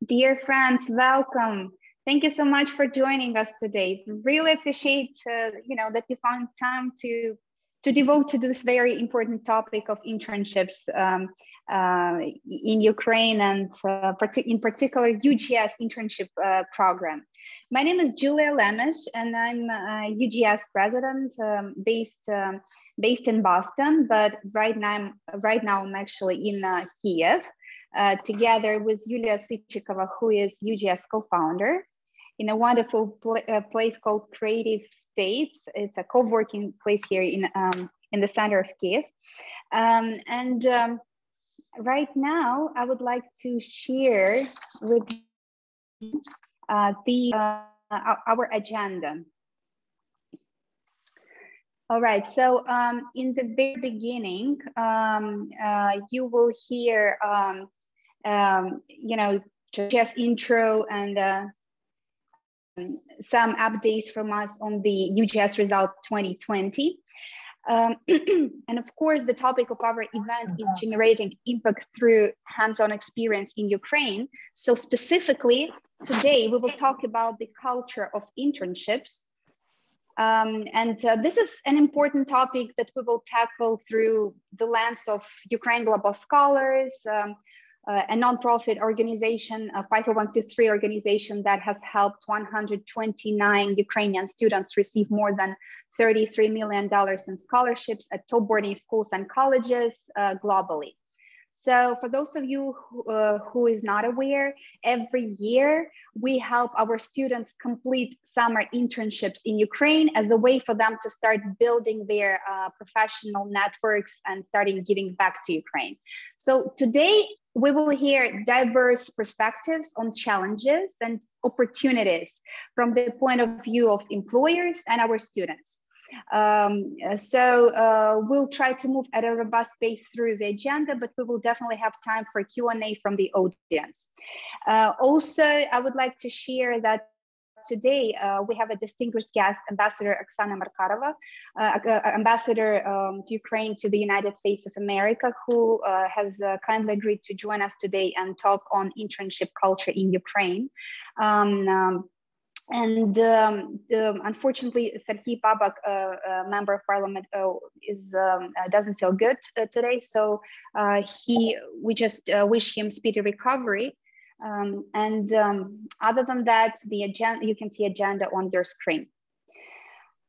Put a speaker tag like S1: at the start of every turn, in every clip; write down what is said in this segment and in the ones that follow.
S1: Dear friends, welcome. Thank you so much for joining us today. Really appreciate, that you found time to devote to this very important topic of internships in Ukraine and in particular UGS internship program. My name is Julia Lemesh, and I'm a UGS president based in Boston, but right now I'm actually in Kiev. Together with Yulia Sitchikova, who is UGS co-founder, in a wonderful place called Creative States. It's a co-working place here in the center of Kiev. Right now, I would like to share with you our agenda. All right, so in the very beginning, you will hear just intro and some updates from us on the UGS results 2020. And of course, the topic of our event is generating impact through hands-on experience in Ukraine. So specifically, today we will talk about the culture of internships. This is an important topic that we will tackle through the lens of Ukraine Global Scholars, a nonprofit organization, a 501c3 organization that has helped 129 Ukrainian students receive more than $33 million in scholarships at top boarding schools and colleges globally. So for those of you who is not aware, every year we help our students complete summer internships in Ukraine as a way for them to start building their professional networks and starting giving back to Ukraine. So today we will hear diverse perspectives on challenges and opportunities from the point of view of employers and our students. We'll try to move at a robust pace through the agenda, but we will definitely have time for Q&A from the audience. Also, I would like to share that today we have a distinguished guest, Ambassador Oksana Markarova, Ambassador of Ukraine to the United States of America, who has kindly agreed to join us today and talk on internship culture in Ukraine. Unfortunately, Serhiy Babak, member of parliament, doesn't feel good today. So we just wish him speedy recovery. Other than that, the agenda, you can see agenda on your screen.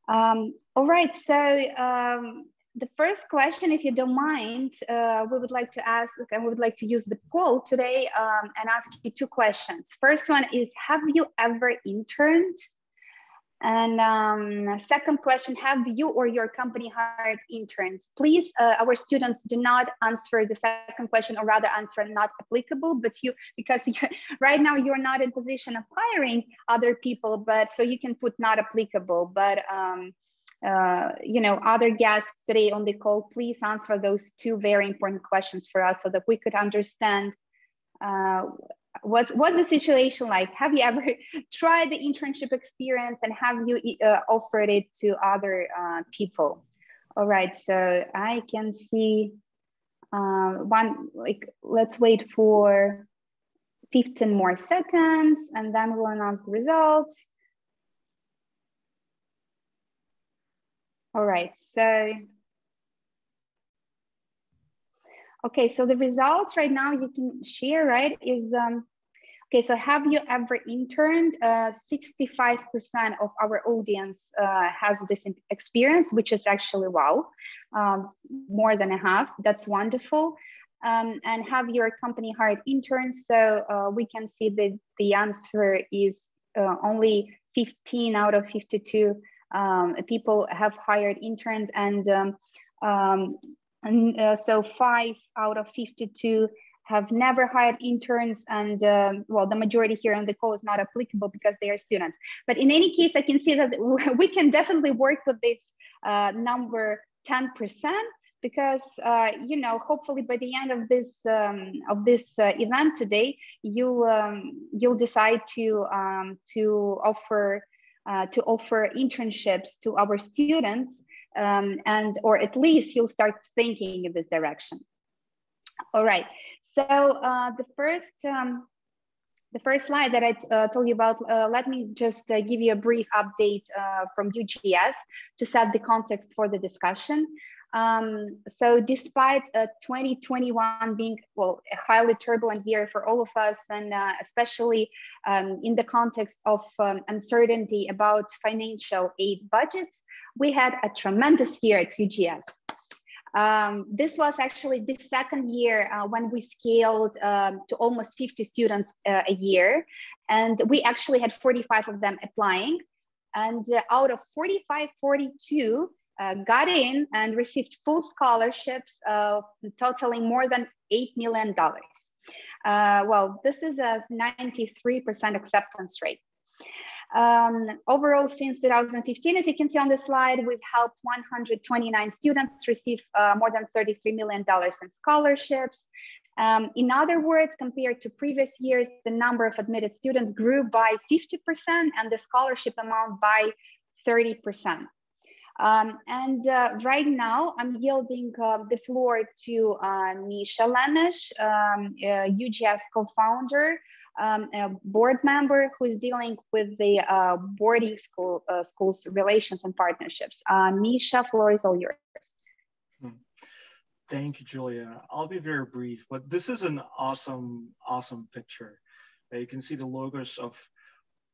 S1: All right, so the first question, if you don't mind, we would like to ask, and we would like to use the poll today and ask you two questions. First one is, have you ever interned? And second question, have you or your company hired interns? Please, our students do not answer the second question, or rather answer not applicable, but right now you're not in position of hiring other people, but so you can put not applicable, but other guests today on the call, please answer those two very important questions for us so that we could understand what's the situation like. Have you ever tried the internship experience, and have you offered it to other people? All right, so I can see let's wait for 15 more seconds and then we'll announce the results. All right, so, okay, so the results right now you can share, right, is, okay, so have you ever interned? 65% of our audience has this experience, which is actually, wow, more than a half, that's wonderful. And have your company hired interns? So we can see that the answer is only 15 out of 52 people have hired interns, and so 5 out of 52 have never hired interns, and well, the majority here on the call is not applicable because they are students. But in any case, I can see that we can definitely work with this number 10%, because hopefully by the end of this event today, you'll decide to offer internships to our students, or at least you'll start thinking in this direction. All right, so the first the first slide that I told you about, let me just give you a brief update from UGS to set the context for the discussion. So despite 2021 being, well, a highly turbulent year for all of us, and especially in the context of uncertainty about financial aid budgets, we had a tremendous year at UGS. This was actually the second year when we scaled to almost 50 students a year. And we actually had 45 of them applying. And out of 45, 42 got in and received full scholarships totaling more than $8 million. Well, this is a 93% acceptance rate. Overall, since 2015, as you can see on the slide, we've helped 129 students receive more than $33 million in scholarships. In other words, compared to previous years, the number of admitted students grew by 50% and the scholarship amount by 30%. Right now, I'm yielding the floor to Misha Lenesh, UGS co-founder, a board member who is dealing with the boarding schools relations and partnerships. Misha, floor is all yours.
S2: Thank you, Julia. I'll be very brief, but this is an awesome picture. You can see the logos of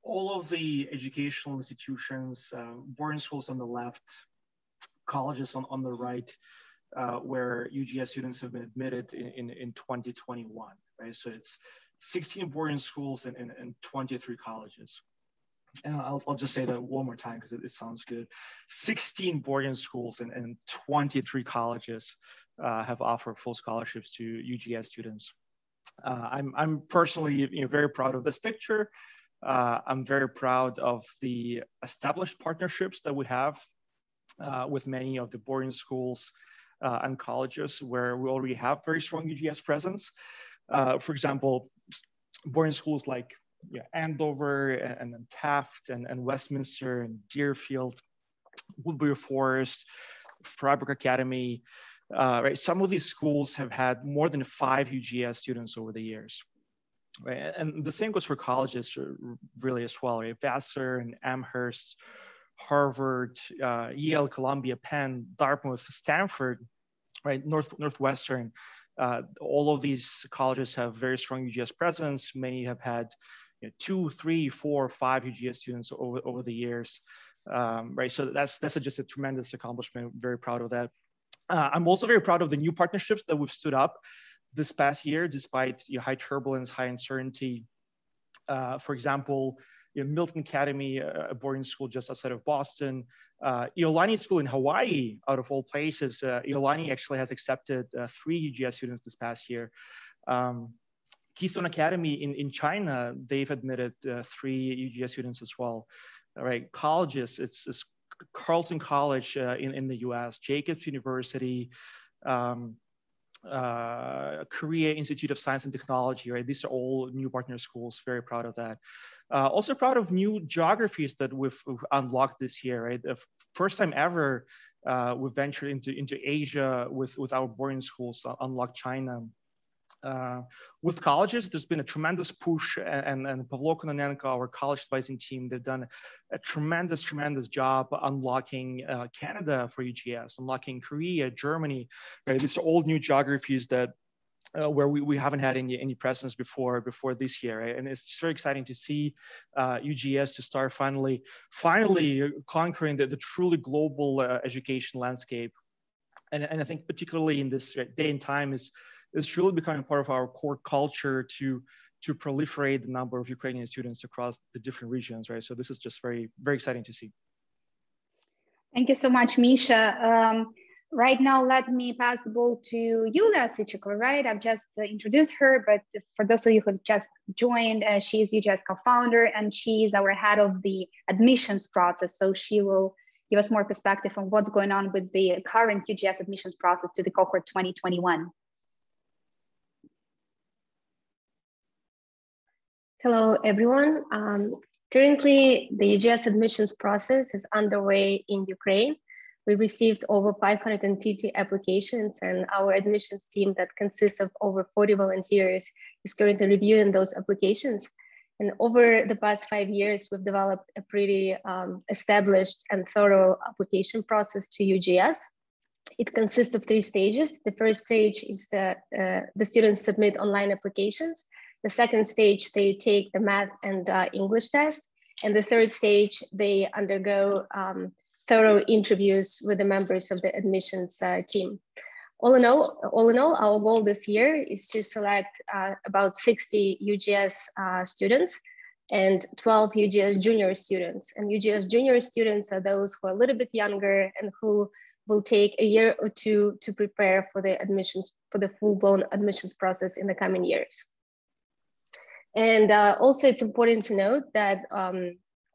S2: all of the educational institutions, boarding schools on the left, colleges on the right, where UGS students have been admitted in 2021, right? So it's 16 boarding schools and 23 colleges. And I'll just say that one more time because it sounds good. 16 boarding schools and 23 colleges have offered full scholarships to UGS students. I'm personally very proud of this picture. I'm very proud of the established partnerships that we have with many of the boarding schools and colleges where we already have very strong UGS presence. For example, boarding schools like Andover and then Taft and Westminster and Deerfield, Woodbury Forest, Freiburg Academy, right? Some of these schools have had more than 5 UGS students over the years. Right? And the same goes for colleges really as well, right? Vassar and Amherst, Harvard, Yale, Columbia, Penn, Dartmouth, Stanford, right? Northwestern. All of these colleges have very strong UGS presence. Many have had 2, 3, 4, 5 UGS students over the years, right? So that's just a tremendous accomplishment. Very proud of that. I'm also very proud of the new partnerships that we've stood up this past year, despite high turbulence, high uncertainty. For example, Milton Academy, a boarding school just outside of Boston, Iolani School in Hawaii, out of all places. Iolani actually has accepted 3 UGS students this past year. Keystone Academy in China, they've admitted 3 UGS students as well. All right, colleges, it's Carleton College in the US, Jacobs University, Korea Institute of Science and Technology, right? These are all new partner schools, very proud of that. Also proud of new geographies that we've unlocked this year, right? The first time ever we've ventured into Asia with our boarding schools, unlocked China. With colleges, there's been a tremendous push, and Pavlo Kononenko, our college advising team, they've done a tremendous job unlocking Canada for UGS, unlocking Korea, Germany. Right? These are all new geographies that where we haven't had any presence before this year, right? And it's just very exciting to see UGS to start finally conquering the truly global education landscape. And I think particularly in this day and time is truly becoming part of our core culture to proliferate the number of Ukrainian students across the different regions, right? So this is just very exciting to see.
S1: Thank you so much, Misha. Right now, let me pass the ball to Yulia Sichiko, right? I've just introduced her, but for those of you who just joined, she's UGS co-founder and she's our head of the admissions process. So she will give us more perspective on what's going on with the current UGS admissions process to the cohort 2021.
S3: Hello, everyone. Currently, the UGS admissions process is underway in Ukraine. We received over 550 applications, and our admissions team that consists of over 40 volunteers is currently reviewing those applications. And over the past 5 years, we've developed a pretty established and thorough application process to UGS. It consists of 3 stages. The first stage is that the students submit online applications. The second stage, they take the math and English test. And the third stage, they undergo thorough interviews with the members of the admissions team. All in all, our goal this year is to select about 60 UGS students and 12 UGS junior students. And UGS junior students are those who are a little bit younger and who will take a year or 2 to prepare for the admissions, for the full-blown admissions process in the coming years. And also it's important to note that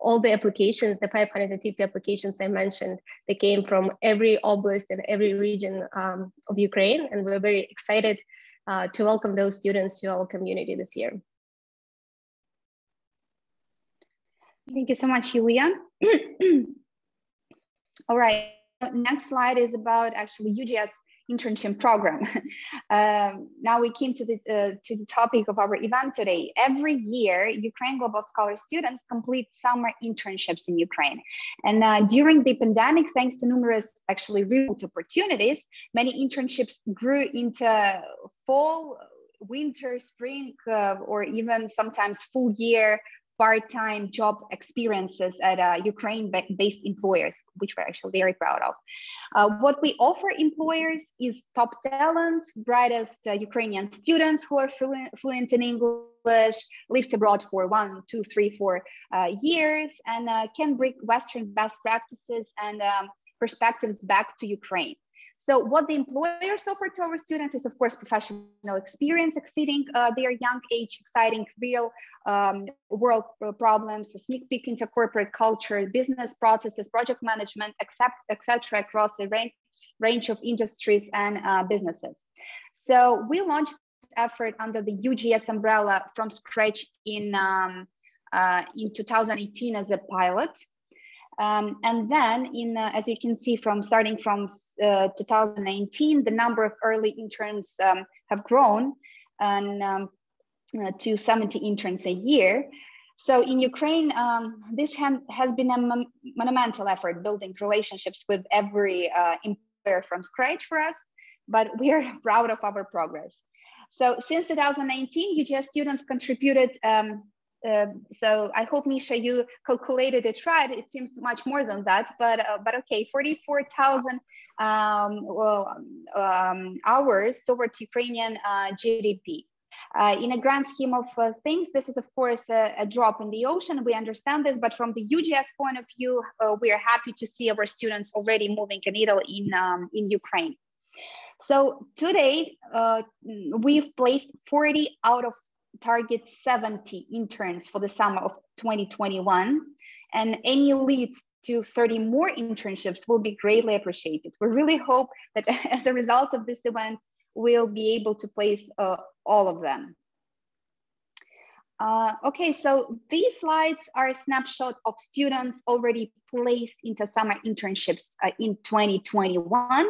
S3: all the applications, the 550 applications I mentioned, they came from every oblast and every region of Ukraine. And we're very excited to welcome those students to our community this year.
S1: Thank you so much, Yulia. All right, next slide is about actually UGS internship program. Now we came to the topic of our event today. Every year, Ukraine Global Scholar students complete summer internships in Ukraine. And during the pandemic, thanks to numerous actually remote opportunities, many internships grew into fall, winter, spring, or even sometimes full year part-time job experiences at Ukraine-based employers, which we're actually very proud of. What we offer employers is top talent, brightest Ukrainian students who are fluent in English, lived abroad for 1, 2, 3, 4 years, and can bring Western best practices and perspectives back to Ukraine. So what the employers offer to our students is, of course, professional experience exceeding their young age, exciting real world problems, a sneak peek into corporate culture, business processes, project management, etc., across a range of industries and businesses. So we launched this effort under the UGS umbrella from scratch in 2018 as a pilot. And then, as you can see, starting from 2019, the number of early interns have grown to 70 interns a year. So in Ukraine, this has been a monumental effort, building relationships with every employer from scratch for us, but we are proud of our progress. So since 2019, UGS students contributed so I hope, Misha, you calculated it right. It seems much more than that, but okay, 44,000 hours towards Ukrainian GDP. In a grand scheme of things, this is of course a drop in the ocean. We understand this, but from the UGS point of view, we are happy to see our students already moving a needle in Ukraine. So today, we've placed 40 out of target 70 interns for the summer of 2021, and any leads to 30 more internships will be greatly appreciated. We really hope that as a result of this event, we'll be able to place all of them. Okay, so these slides are a snapshot of students already placed into summer internships in 2021.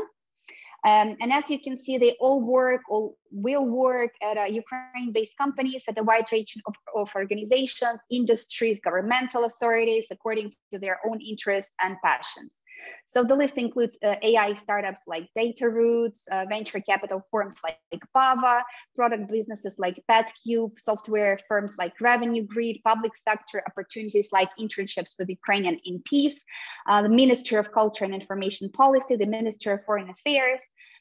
S1: And as you can see, they all will work at Ukraine-based companies at a wide range of organizations, industries, governmental authorities, according to their own interests and passions. So the list includes AI startups like DataRoots, venture capital firms like Bava, product businesses like PetCube, software firms like Revenue Grid, public sector opportunities like internships with Ukrainian in Peace, the Ministry of Culture and Information Policy, the Ministry of Foreign Affairs,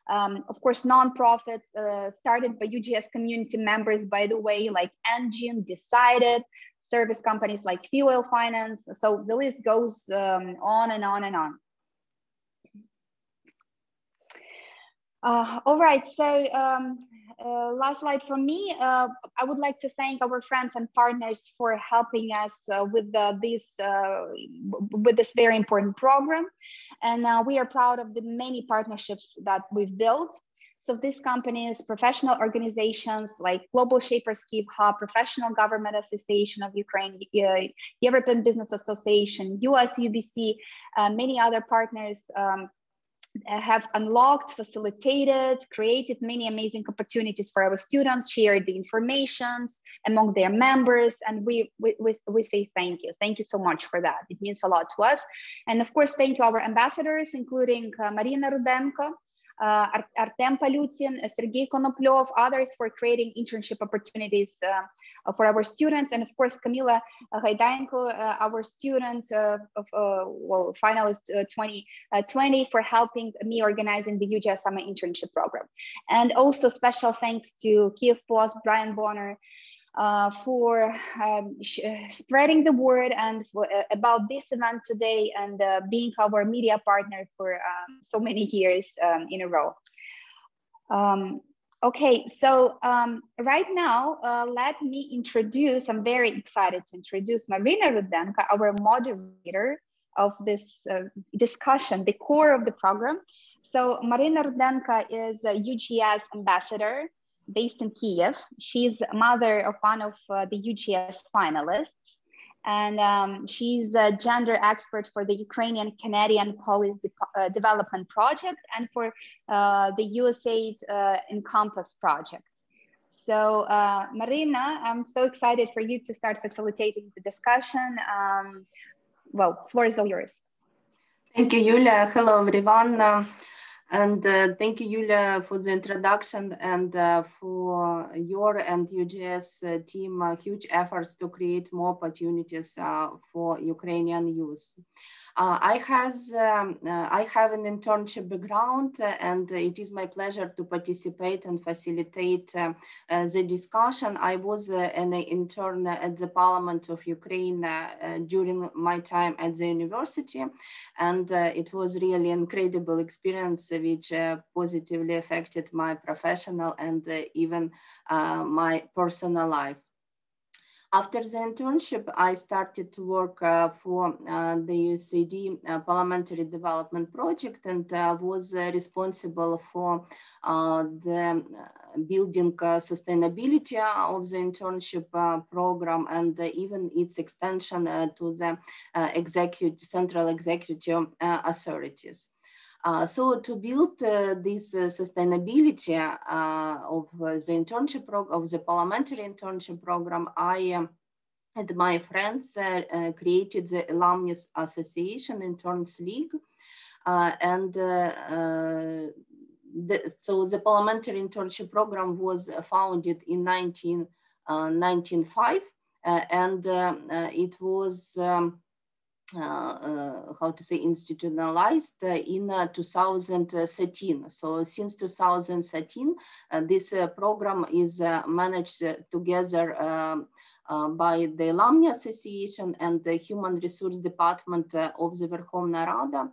S1: of course, nonprofits started by UGS community members, by the way, like Engine, Decided, service companies like Fuel Finance. So the list goes on and on and on. All right, so last slide from me. I would like to thank our friends and partners for helping us with this very important program. And we are proud of the many partnerships that we've built. So these companies, professional organizations like Global Shapers Kyiv Hub, Professional Government Association of Ukraine, European Business Association, US UBC, many other partners have unlocked, facilitated, created many amazing opportunities for our students, shared the informations among their members, and we say thank you. Thank you so much for that. It means a lot to us. And of course, thank you our ambassadors, including Marina Rudenko, Artem Palutin, Sergei Konoplyov, others for creating internship opportunities for our students, and of course Kamila Gaidaenko, our student finalist 2020, for helping me organizing the UGS summer internship program. And also special thanks to Kiev Post, Brian Bonner, for spreading the word and about this event today, and being our media partner for so many years in a row. Okay, so right now, let me introduce, I'm very excited to introduce Marina Rudenko, our moderator of this discussion, the core of the program. So Marina Rudenko is a UGS ambassador based in Kiev. She's mother of one of the UGS finalists. And she's a gender expert for the Ukrainian-Canadian Police Development Project and for the USAID Encompass project. So Marina, I'm so excited for you to start facilitating the discussion. Well, floor is all yours.
S4: Thank you, Yulia. Hello, everyone. And thank you, Yulia, for the introduction and for your and UGS team huge efforts to create more opportunities for Ukrainian youth. I have an internship background, and it is my pleasure to participate and facilitate the discussion. I was an intern at the Parliament of Ukraine during my time at the university, and it was really an incredible experience which positively affected my professional and even my personal life. After the internship, I started to work for the USAID Parliamentary Development Project, and was responsible for the building sustainability of the internship program, and even its extension to the central executive authorities. So to build this sustainability of the internship program, of the parliamentary internship program, I and my friends created the Alumnus Association Interns League. So the parliamentary internship program was founded in 1995, and it was how to say, institutionalized in 2013. So since 2013, this program is managed together by the Alumni Association and the Human Resource Department of the Verkhovna Rada.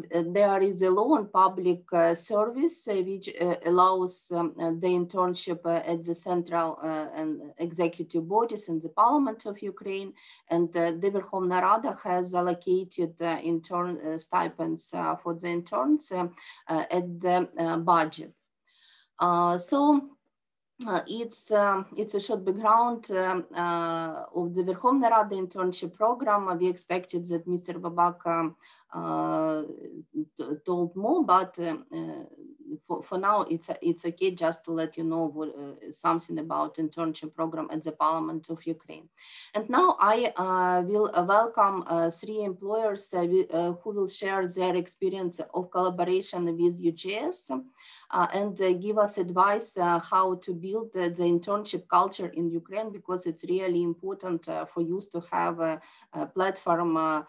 S4: There is a law on public service which allows the internship at the central and executive bodies in the Parliament of Ukraine, and the Verkhovna Rada has allocated intern stipends for the interns at the budget. It's a short background of the Verkhovna Rada internship program. We expected that Mr. Babak told more, but for now it's okay just to let you know something about internship program at the Parliament of Ukraine. And now I will welcome 3 employers who will share their experience of collaboration with UGS and give us advice how to build the internship culture in Ukraine, because it's really important for youth to have a platform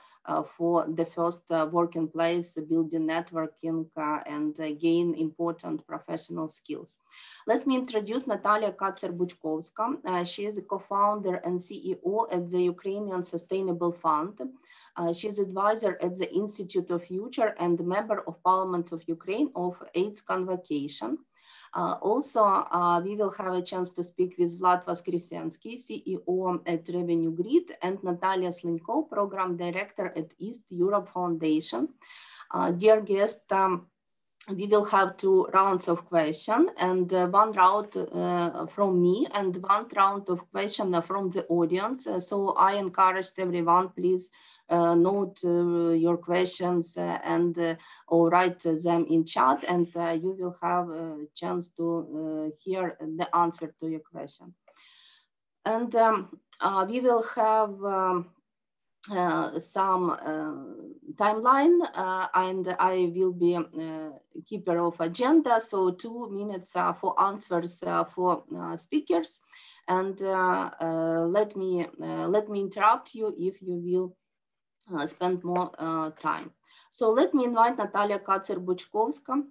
S4: for the first working place, building networking and gain important professional skills. Let me introduce Natalia Katser-Buchkovska. She is the co-founder and CEO at the Ukrainian Sustainable Fund. She's advisor at the Institute of Future and member of Parliament of Ukraine of AIDS Convocation. Also, we will have a chance to speak with Vlad Voskresensky, CEO at Revenue Grid, and Natalia Slenko, Program Director at East Europe Foundation. Dear guest, we will have 2 rounds of question, and 1 round from me and 1 round of question from the audience. So I encouraged everyone, please note your questions and or write them in chat, and you will have a chance to hear the answer to your question. And we will have some timeline, and I will be keeper of agenda. So 2 minutes for answers for speakers, and let me interrupt you if you will spend more time. So let me invite Natalia Kacer-Buchkowska.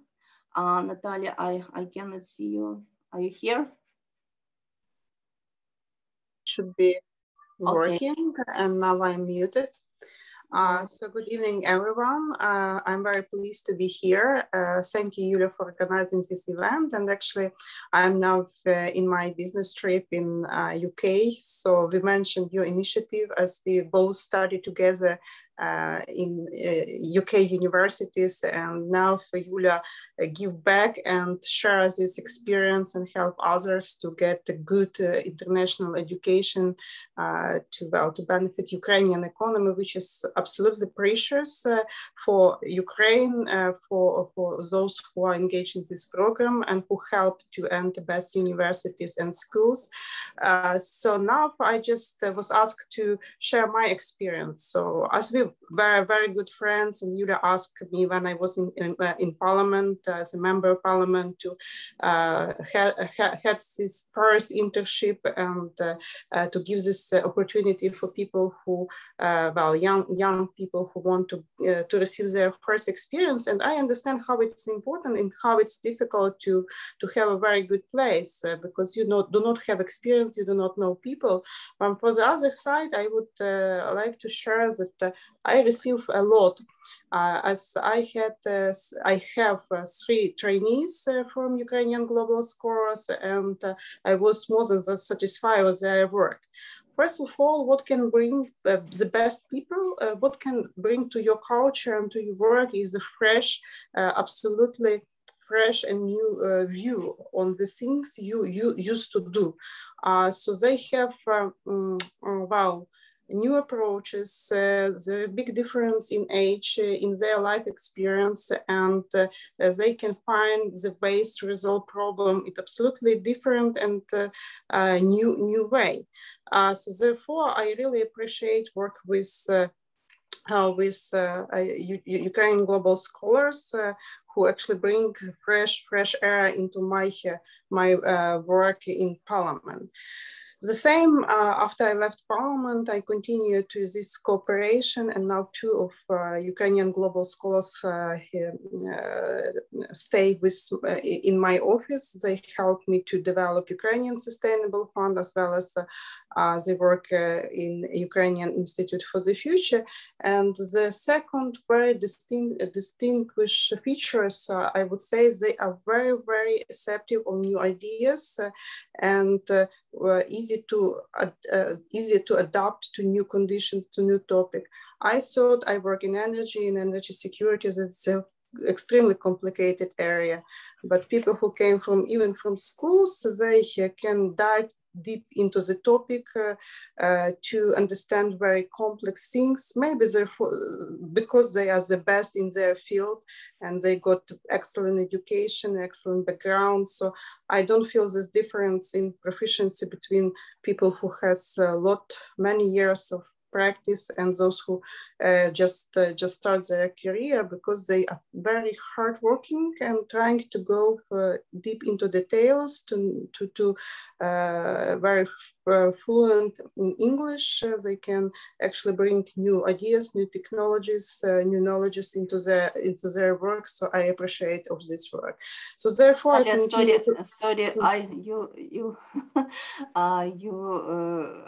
S4: Natalia, I cannot see you. Are you here?
S5: Should be working, okay. And now I'm muted. So good evening, everyone. I'm very pleased to be here. Thank you, Yulia, for organizing this event. And actually, I'm now in my business trip in UK. So we mentioned your initiative as we both study together in UK universities, and now for Yulia give back and share this experience and help others to get a good international education to benefit Ukrainian economy, which is absolutely precious for Ukraine, for those who are engaged in this program and who helped to enter best universities and schools. So now I just was asked to share my experience. So as we were very good friends, and Yulia asked me when I was in Parliament as a member of Parliament to had this first internship and to give this opportunity for people who, well, young people who want to receive their first experience. And I understand how it's important and how it's difficult to have a very good place because you do not have experience, you do not know people. For the other side, I would like to share that I receive a lot. As I have 3 trainees from Ukrainian Global Scholars, and I was more than satisfied with their work. First of all, what can bring the best people, what can bring to your culture and to your work is a fresh, absolutely fresh and new view on the things you used to do. So they have, well, new approaches, the big difference in age, in their life experience, and they can find the ways to resolve problem in absolutely different and new way. So therefore, I really appreciate work with Ukrainian Global Scholars who actually bring fresh air into my work in Parliament. The same, after I left Parliament, I continued to this cooperation, and now 2 of Ukrainian Global Scholars stay in my office. They helped me to develop Ukrainian Sustainable Fund, as well as they work in Ukrainian Institute for the Future. And the second very distinguished features, I would say, they are very receptive on new ideas and easy to adapt to new conditions, to new topic. I thought I work in energy and energy security. It's an extremely complicated area, but people who came even from schools, they can dive deep into the topic to understand very complex things, maybe because they are the best in their field and they got excellent education, excellent background. So I don't feel this difference in proficiency between people who has many years of practice and those who just start their career, because they are very hardworking and trying to go deep into details to very fluent in English. They can actually bring new ideas, new technologies, new knowledges into their work. So I appreciate of this work. So therefore, I continue.
S4: You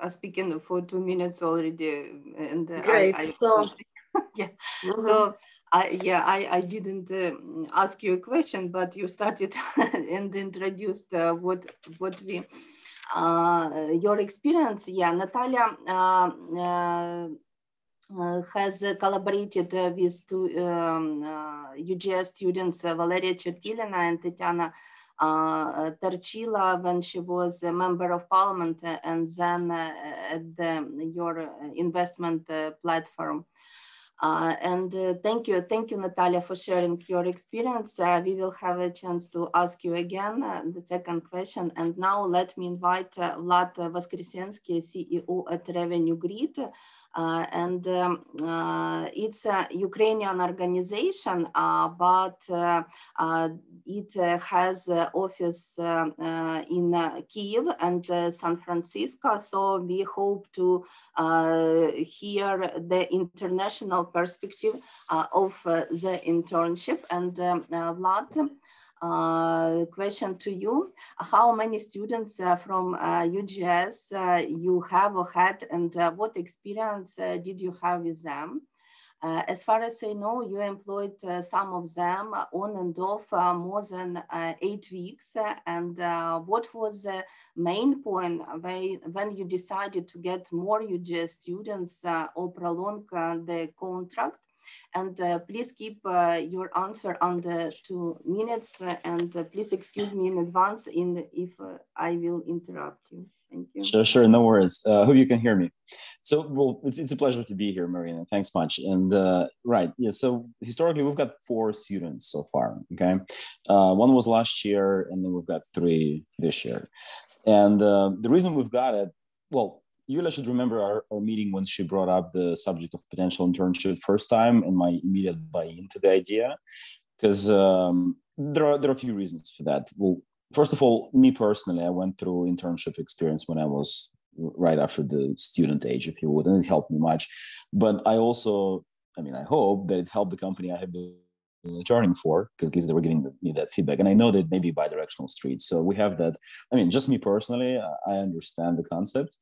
S4: are speaking for 2 minutes already, and
S5: great.
S4: Yeah. So I didn't ask you a question, but you started and introduced what we. Your experience, yeah, Natalia has collaborated with two UGS students, Valeria Chertilina and Tatiana Tarchila, when she was a member of parliament, and then at your investment platform. Thank you, Natalia, for sharing your experience. We will have a chance to ask you again the second question. And now let me invite Vlad Voskresensky, CEO at Revenue Grid. It's a Ukrainian organization, but it has office in Kiev and San Francisco. So we hope to hear the international perspective of the internship. And Vlad, question to you: how many students from UGS you have or had, and what experience did you have with them? As far as I know, you employed some of them on and off more than 8 weeks. And what was the main point when you decided to get more UGS students or prolong the contract? And please keep your answer under 2 minutes, and please excuse me in advance if I will interrupt you. Thank you.
S6: Sure, no worries. Hope you can hear me. So, well, it's a pleasure to be here, Marina. Thanks much. And right, yeah. So historically, we've got 4 students so far. Okay, 1 was last year, and then we've got 3 this year. And the reason we've got it, well, Yulia should remember our meeting when she brought up the subject of potential internship first time, and my immediate buy-in to the idea, because there are a few reasons for that. Well, first of all, me personally, I went through internship experience when I was right after the student age, if you would, and it helped me much. But I also, I mean, I hope that it helped the company I have been interning for, because at least they were giving me that feedback. And I know that it may be bi-directional street. So we have that. I mean, just me personally, I understand the concept.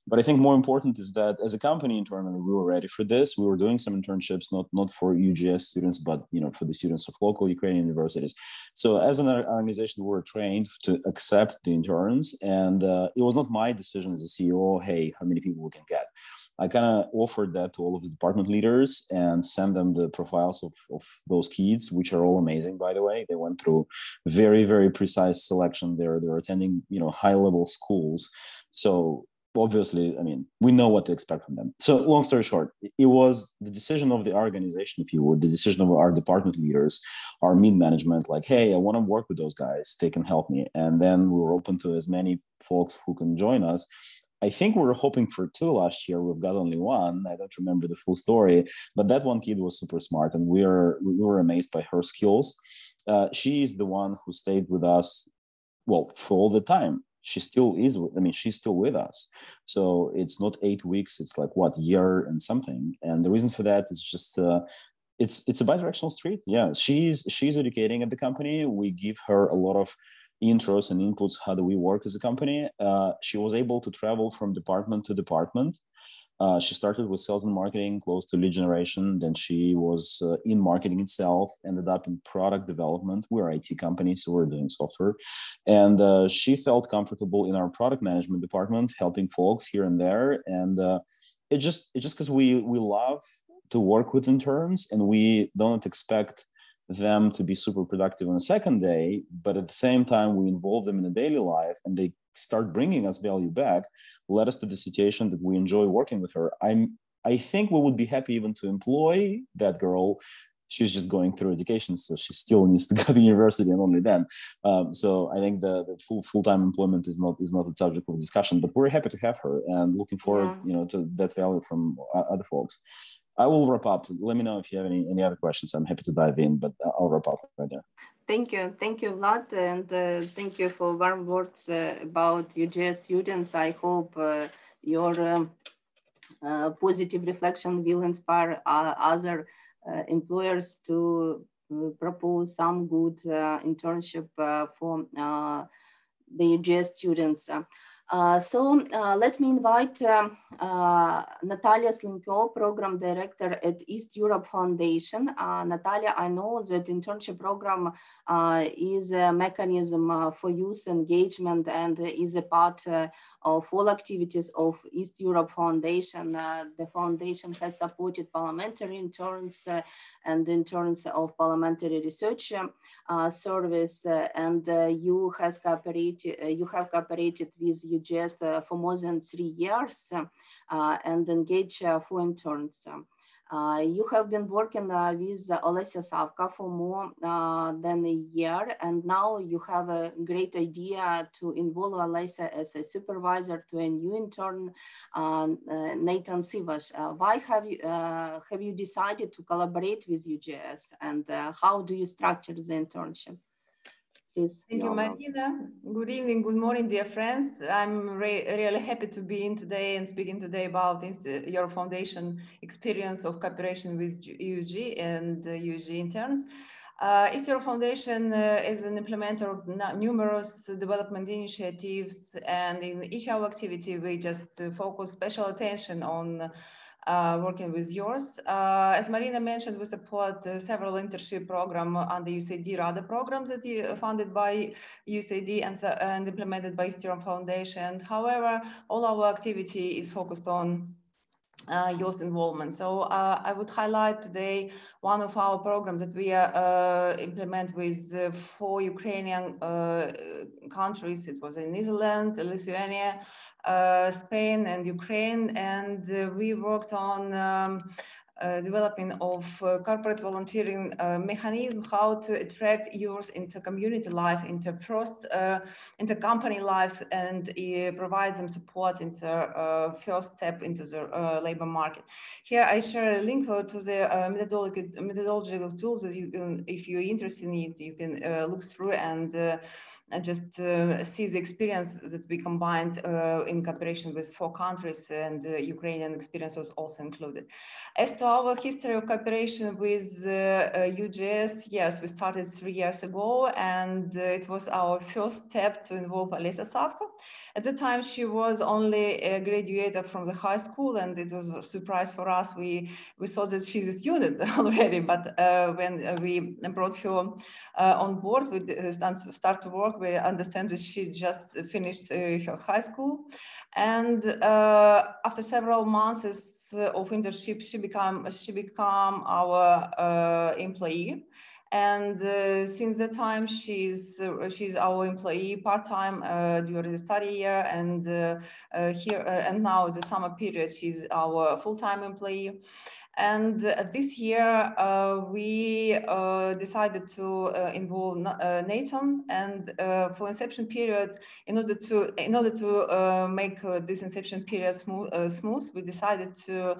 S6: But I think more important is that as a company internally, we were ready for this. We were doing some internships, not for UGS students, but for the students of local Ukrainian universities. So as an organization, we were trained to accept the interns. And it was not my decision as a CEO, hey, how many people we can get. I kind of offered that to all of the department leaders and sent them the profiles of those kids, which are all amazing, by the way. They went through very, very precise selection. They're attending, high-level schools. So obviously, I mean, we know what to expect from them. So long story short, it was the decision of the organization, if you would, the decision of our department leaders, our mid-management, like, hey, I want to work with those guys. They can help me. And then we were open to as many folks who can join us. I think we were hoping for 2 last year. We've got only 1. I don't remember the full story, but that one kid was super smart, and we were amazed by her skills. She is the one who stayed with us, well, for all the time. She still is. I mean, she's still with us. So it's not 8 weeks. It's like year and something. And the reason for that is just it's a bi-directional street. Yeah, she's educating at the company. We give her a lot of intros and inputs. How do we work as a company? She was able to travel from department to department. She started with sales and marketing, close to lead generation. Then she was in marketing itself, ended up in product development. We're an IT company, so we're doing software. And she felt comfortable in our product management department, helping folks here and there. And it just because we love to work with interns, and we don't expect them to be super productive on the second day, but at the same time, we involve them in a daily life, and they start bringing us value back, led us to the situation that we enjoy working with her. I think we would be happy even to employ that girl. She's just going through education, so she still needs to go to university, and only then. So I think the full-time employment is not a subject of discussion, but we're happy to have her and looking forward, to that value from other folks. I will wrap up. Let me know if you have any other questions. I'm happy to dive in, but I'll wrap up right there.
S4: Thank you, Vlad, and thank you for warm words about UGS students. I hope your positive reflection will inspire other employers to propose some good internship for the UGS students. Let me invite Natalia Slinko, Program Director at East Europe Foundation. Natalia, I know that internship program is a mechanism for youth engagement and is a part of all activities of East Europe Foundation. The foundation has supported parliamentary interns and interns of parliamentary research service, and you have cooperated with UGS for more than 3 years and engage for interns. You have been working with Olesya Savka for more than a year, and now you have a great idea to involve Olesya as a supervisor to a new intern, Nathan Sivash. Why have you decided to collaborate with UGS, and how do you structure the internship?
S7: Thank you, Marina. Good evening, good morning, dear friends. I'm really happy to be in today and speaking today about your foundation experience of cooperation with UG and UG interns. East Europe Foundation is an implementer of numerous development initiatives, and in each our activity, we just focus special attention on working with yours. As Marina mentioned, we support several internship programs under USAID, other programs that are funded by USAID and implemented by East Europe Foundation. However, all our activity is focused on youth involvement. So I would highlight today one of our programs that we implement with 4 Ukrainian countries. It was in New Zealand, Lithuania, Spain and Ukraine, and we worked on developing of corporate volunteering mechanism, how to attract youth into community life, into company lives, and provide them support into first step into the labor market. Here I share a link to the methodological tools that you can, if you're interested in it, you can look through and just see the experience that we combined in cooperation with 4 countries, and Ukrainian experience was also included. As to our history of cooperation with UGS, yes, we started 3 years ago, and it was our first step to involve Olesya Savka. At the time, she was only a graduate from the high school, and it was a surprise for us. We thought that she's a student already, but when we brought her on board, we start to work. We understand that she just finished her high school, and after several months of internship, she became our employee. And since that time, she's our employee part-time during the study year, and and now the summer period, she's our full-time employee. And this year, we decided to involve Nathan, and for inception period, in order to make this inception period smooth, we decided to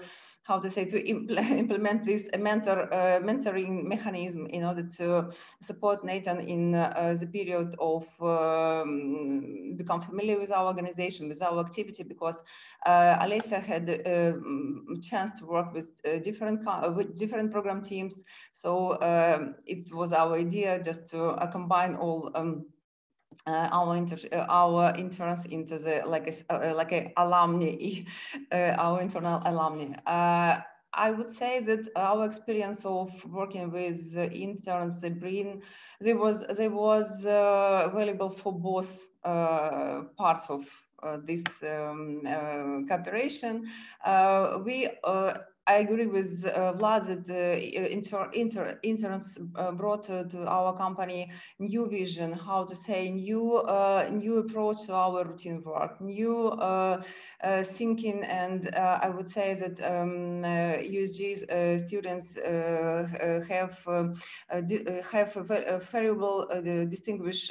S7: implement this mentoring mechanism in order to support Nathan in the period of become familiar with our organization, with our activity, because Olesya had a chance to work with different program teams. So it was our idea just to combine all our interns into the like a alumni, our internal alumni. I would say that our experience of working with interns, they was valuable for both parts of this cooperation. I agree with Vlad that interns brought to our company new vision, new approach to our routine work, new thinking, and I would say that USG students have a very well distinguished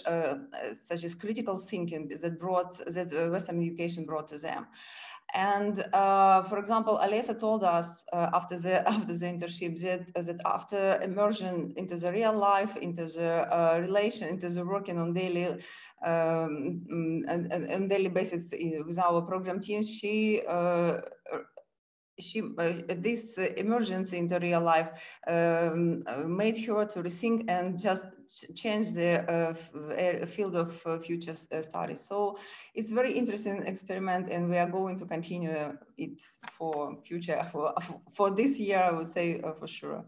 S7: such as critical thinking that Western education brought to them. And for example, Olesya told us after the internship that after immersion into the real life, into the relation, into the working on daily and daily basis with our program team, she this emergency into real life made her to rethink and just change the field of future studies. So it's very interesting experiment, and we are going to continue it for future, for this year, I would say, for sure.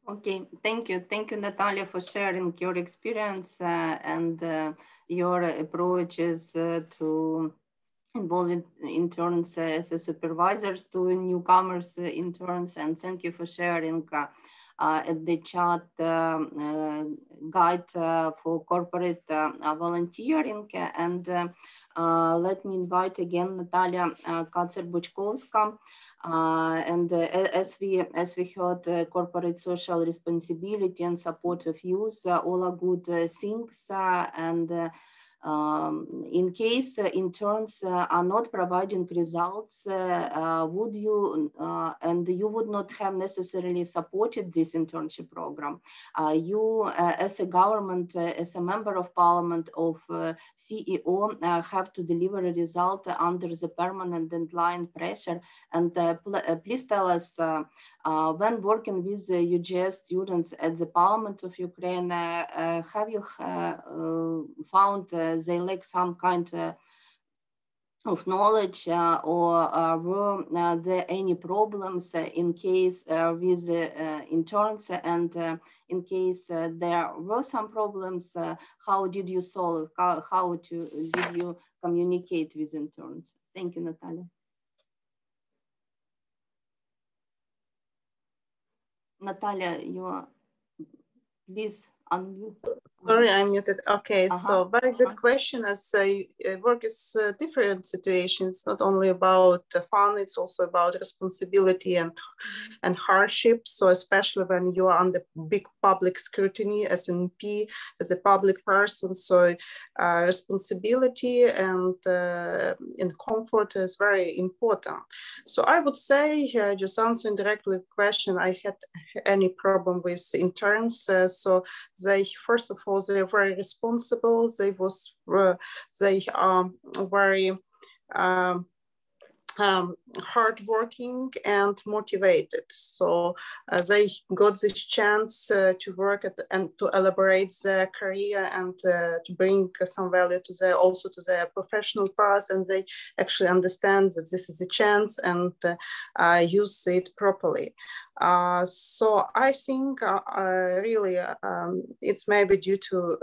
S4: Okay, thank you, Natalia, for sharing your experience and your approaches to involving interns as supervisors to newcomers interns, and thank you for sharing at the chat guide for corporate volunteering. And let me invite again Natalia Kacer-Buchkowska. And as we heard, corporate social responsibility and support of youth, all are good things. And in case interns are not providing results, would you, and you would not have necessarily supported this internship program, you as a government, as a member of parliament, of CEO, have to deliver a result under the permanent deadline pressure. And please tell us, when working with UGS students at the Parliament of Ukraine, have you found they lack some kind of knowledge, or were there any problems in case with interns? And in case there were some problems, how did you solve? How did you communicate with interns? Thank you, Natalia. Natalia, you are, please unmute.
S5: Sorry, I'm muted. Okay, so very good question. As work is different situations, not only about fun, it's also about responsibility and hardship. So especially when you are under big public scrutiny as an MP, as a public person, so responsibility and comfort is very important. So I would say, just answering directly the question, I had any problem with interns. So they, first of all, they're very responsible. They are very hardworking and motivated. So they got this chance to work and to elaborate their career and to bring some value to their professional path. And they actually understand that this is a chance and use it properly. So I think really it's maybe due to,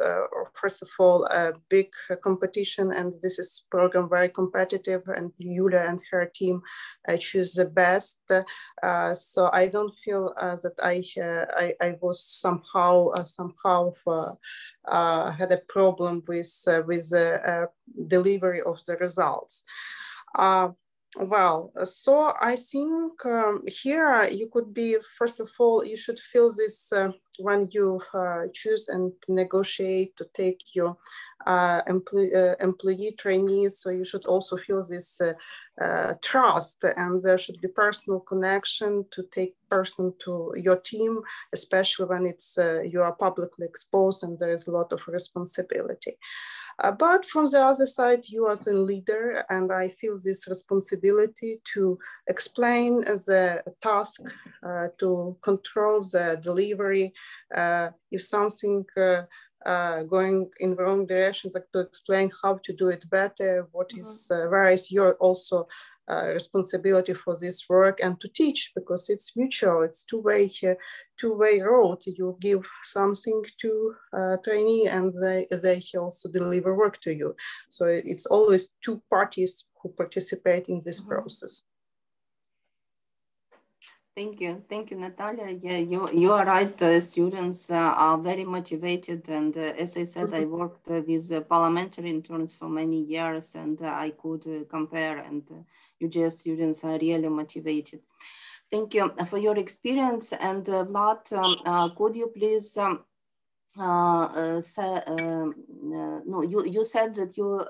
S5: first of all, a big competition, and this is program very competitive, and Yulia and her team choose the best. So I don't feel that I was somehow had a problem with the delivery of the results. Well, so I think here you could be, first of all, you should feel this when you choose and negotiate to take your employee trainees. So you should also feel this trust, and there should be personal connection to take person to your team, especially when it's you are publicly exposed and there is a lot of responsibility. But from the other side, you as a leader, and I feel this responsibility to explain the task, to control the delivery. If something going in the wrong directions, like to explain how to do it better, what is, where is your also responsibility for this work, and to teach, because it's mutual, it's two-way road. You give something to trainee and they also deliver work to you. So it's always two parties who participate in this process.
S4: Thank you, Natalia. Yeah, you are right. Students are very motivated, and as I said, I worked with parliamentary interns for many years, and I could compare. And UGS students are really motivated. Thank you for your experience. And Vlad, could you please? No, you said that you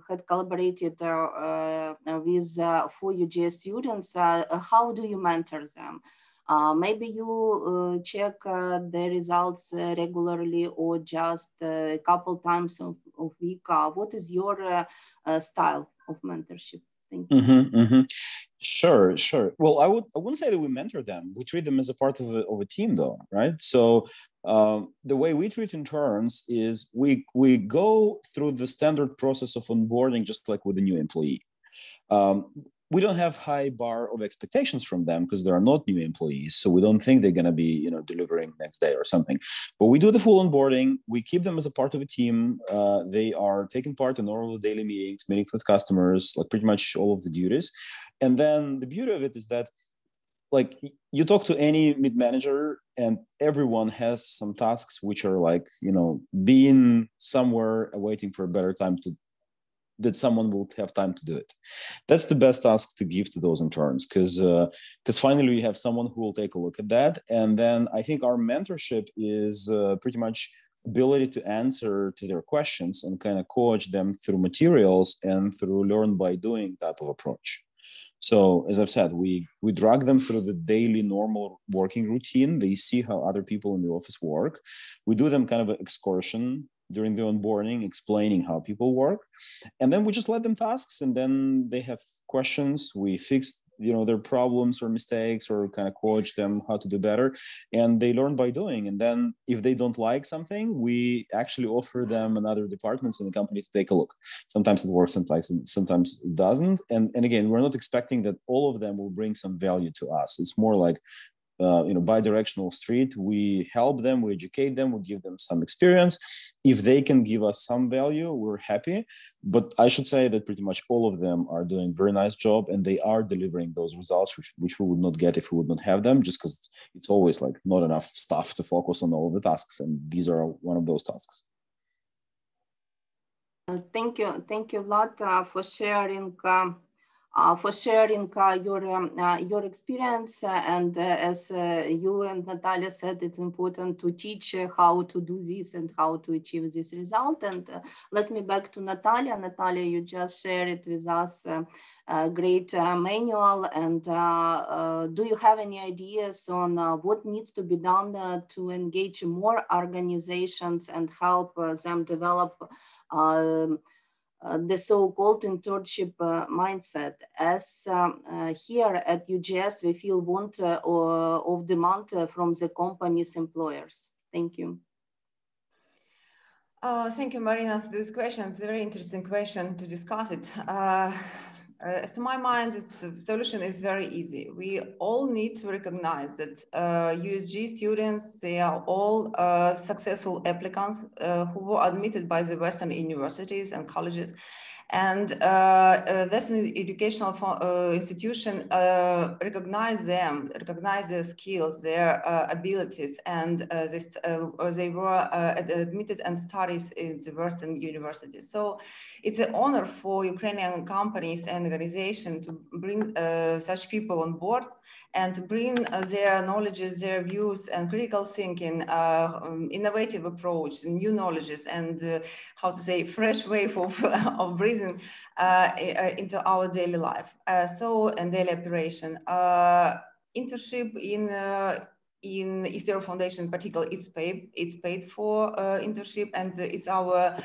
S4: had collaborated with 4 UGS students. How do you mentor them? Maybe you check the results regularly, or just a couple times of week. What is your style of mentorship? Thank you.
S6: Sure, sure. Well, I wouldn't say that we mentor them. We treat them as a part of a team, though, right? So the way we treat interns is we go through the standard process of onboarding, just like with a new employee. We don't have high bar of expectations from them because they are not new employees. So we don't think they're going to be, delivering next day or something. But we do the full onboarding. We keep them as a part of a team. They are taking part in all the daily meetings, meetings with customers, like pretty much all of the duties. And then the beauty of it is that, like, you talk to any mid manager and everyone has some tasks which are like, being somewhere waiting for a better time that someone will have time to do it. That's the best task to give to those interns, because finally we have someone who will take a look at that. And then I think our mentorship is pretty much ability to answer to their questions and kind of coach them through materials and through learn by doing type of approach. So as I've said, we drag them through the daily normal working routine. They see how other people in the office work. We do them kind of an excursion during the onboarding, explaining how people work. And then we just let them tasks, and then they have questions. We fix their problems or mistakes, or kind of coach them how to do better. And they learn by doing. And then if they don't like something, we actually offer them another departments in the company to take a look. Sometimes it works, sometimes it doesn't. And again, we're not expecting that all of them will bring some value to us. It's more like, bi-directional street. We help them, we educate them, we give them some experience. If they can give us some value, we're happy. But I should say that pretty much all of them are doing a very nice job, and they are delivering those results, which we would not get if we would not have them, just because it's always like not enough staff to focus on all of the tasks. And these are one of those tasks.
S4: Thank you a lot for sharing your experience. And as you and Natalia said, it's important to teach how to do this and how to achieve this result. And let me back to Natalia. Natalia, you just shared it with us, a great manual. And do you have any ideas on what needs to be done to engage more organizations and help them develop the so-called internship mindset? As here at UGS, we feel want of demand from the company's employers. Thank you.
S7: Thank you, Marina, for this question. It's a very interesting question to discuss it. As to my mind, the solution is very easy. We all need to recognize that USG students, they are all successful applicants who were admitted by the Western universities and colleges. And Western educational institution recognize them, recognize their skills, their abilities, and they were admitted and studies in the Western universities. So it's an honor for Ukrainian companies and organizations to bring such people on board and to bring their knowledges, their views, and critical thinking, innovative approach, new knowledges, and how to say, fresh wave of breathing into our daily life, and daily operation. Internship in East Europe Foundation in particular, it's paid for internship, and it's our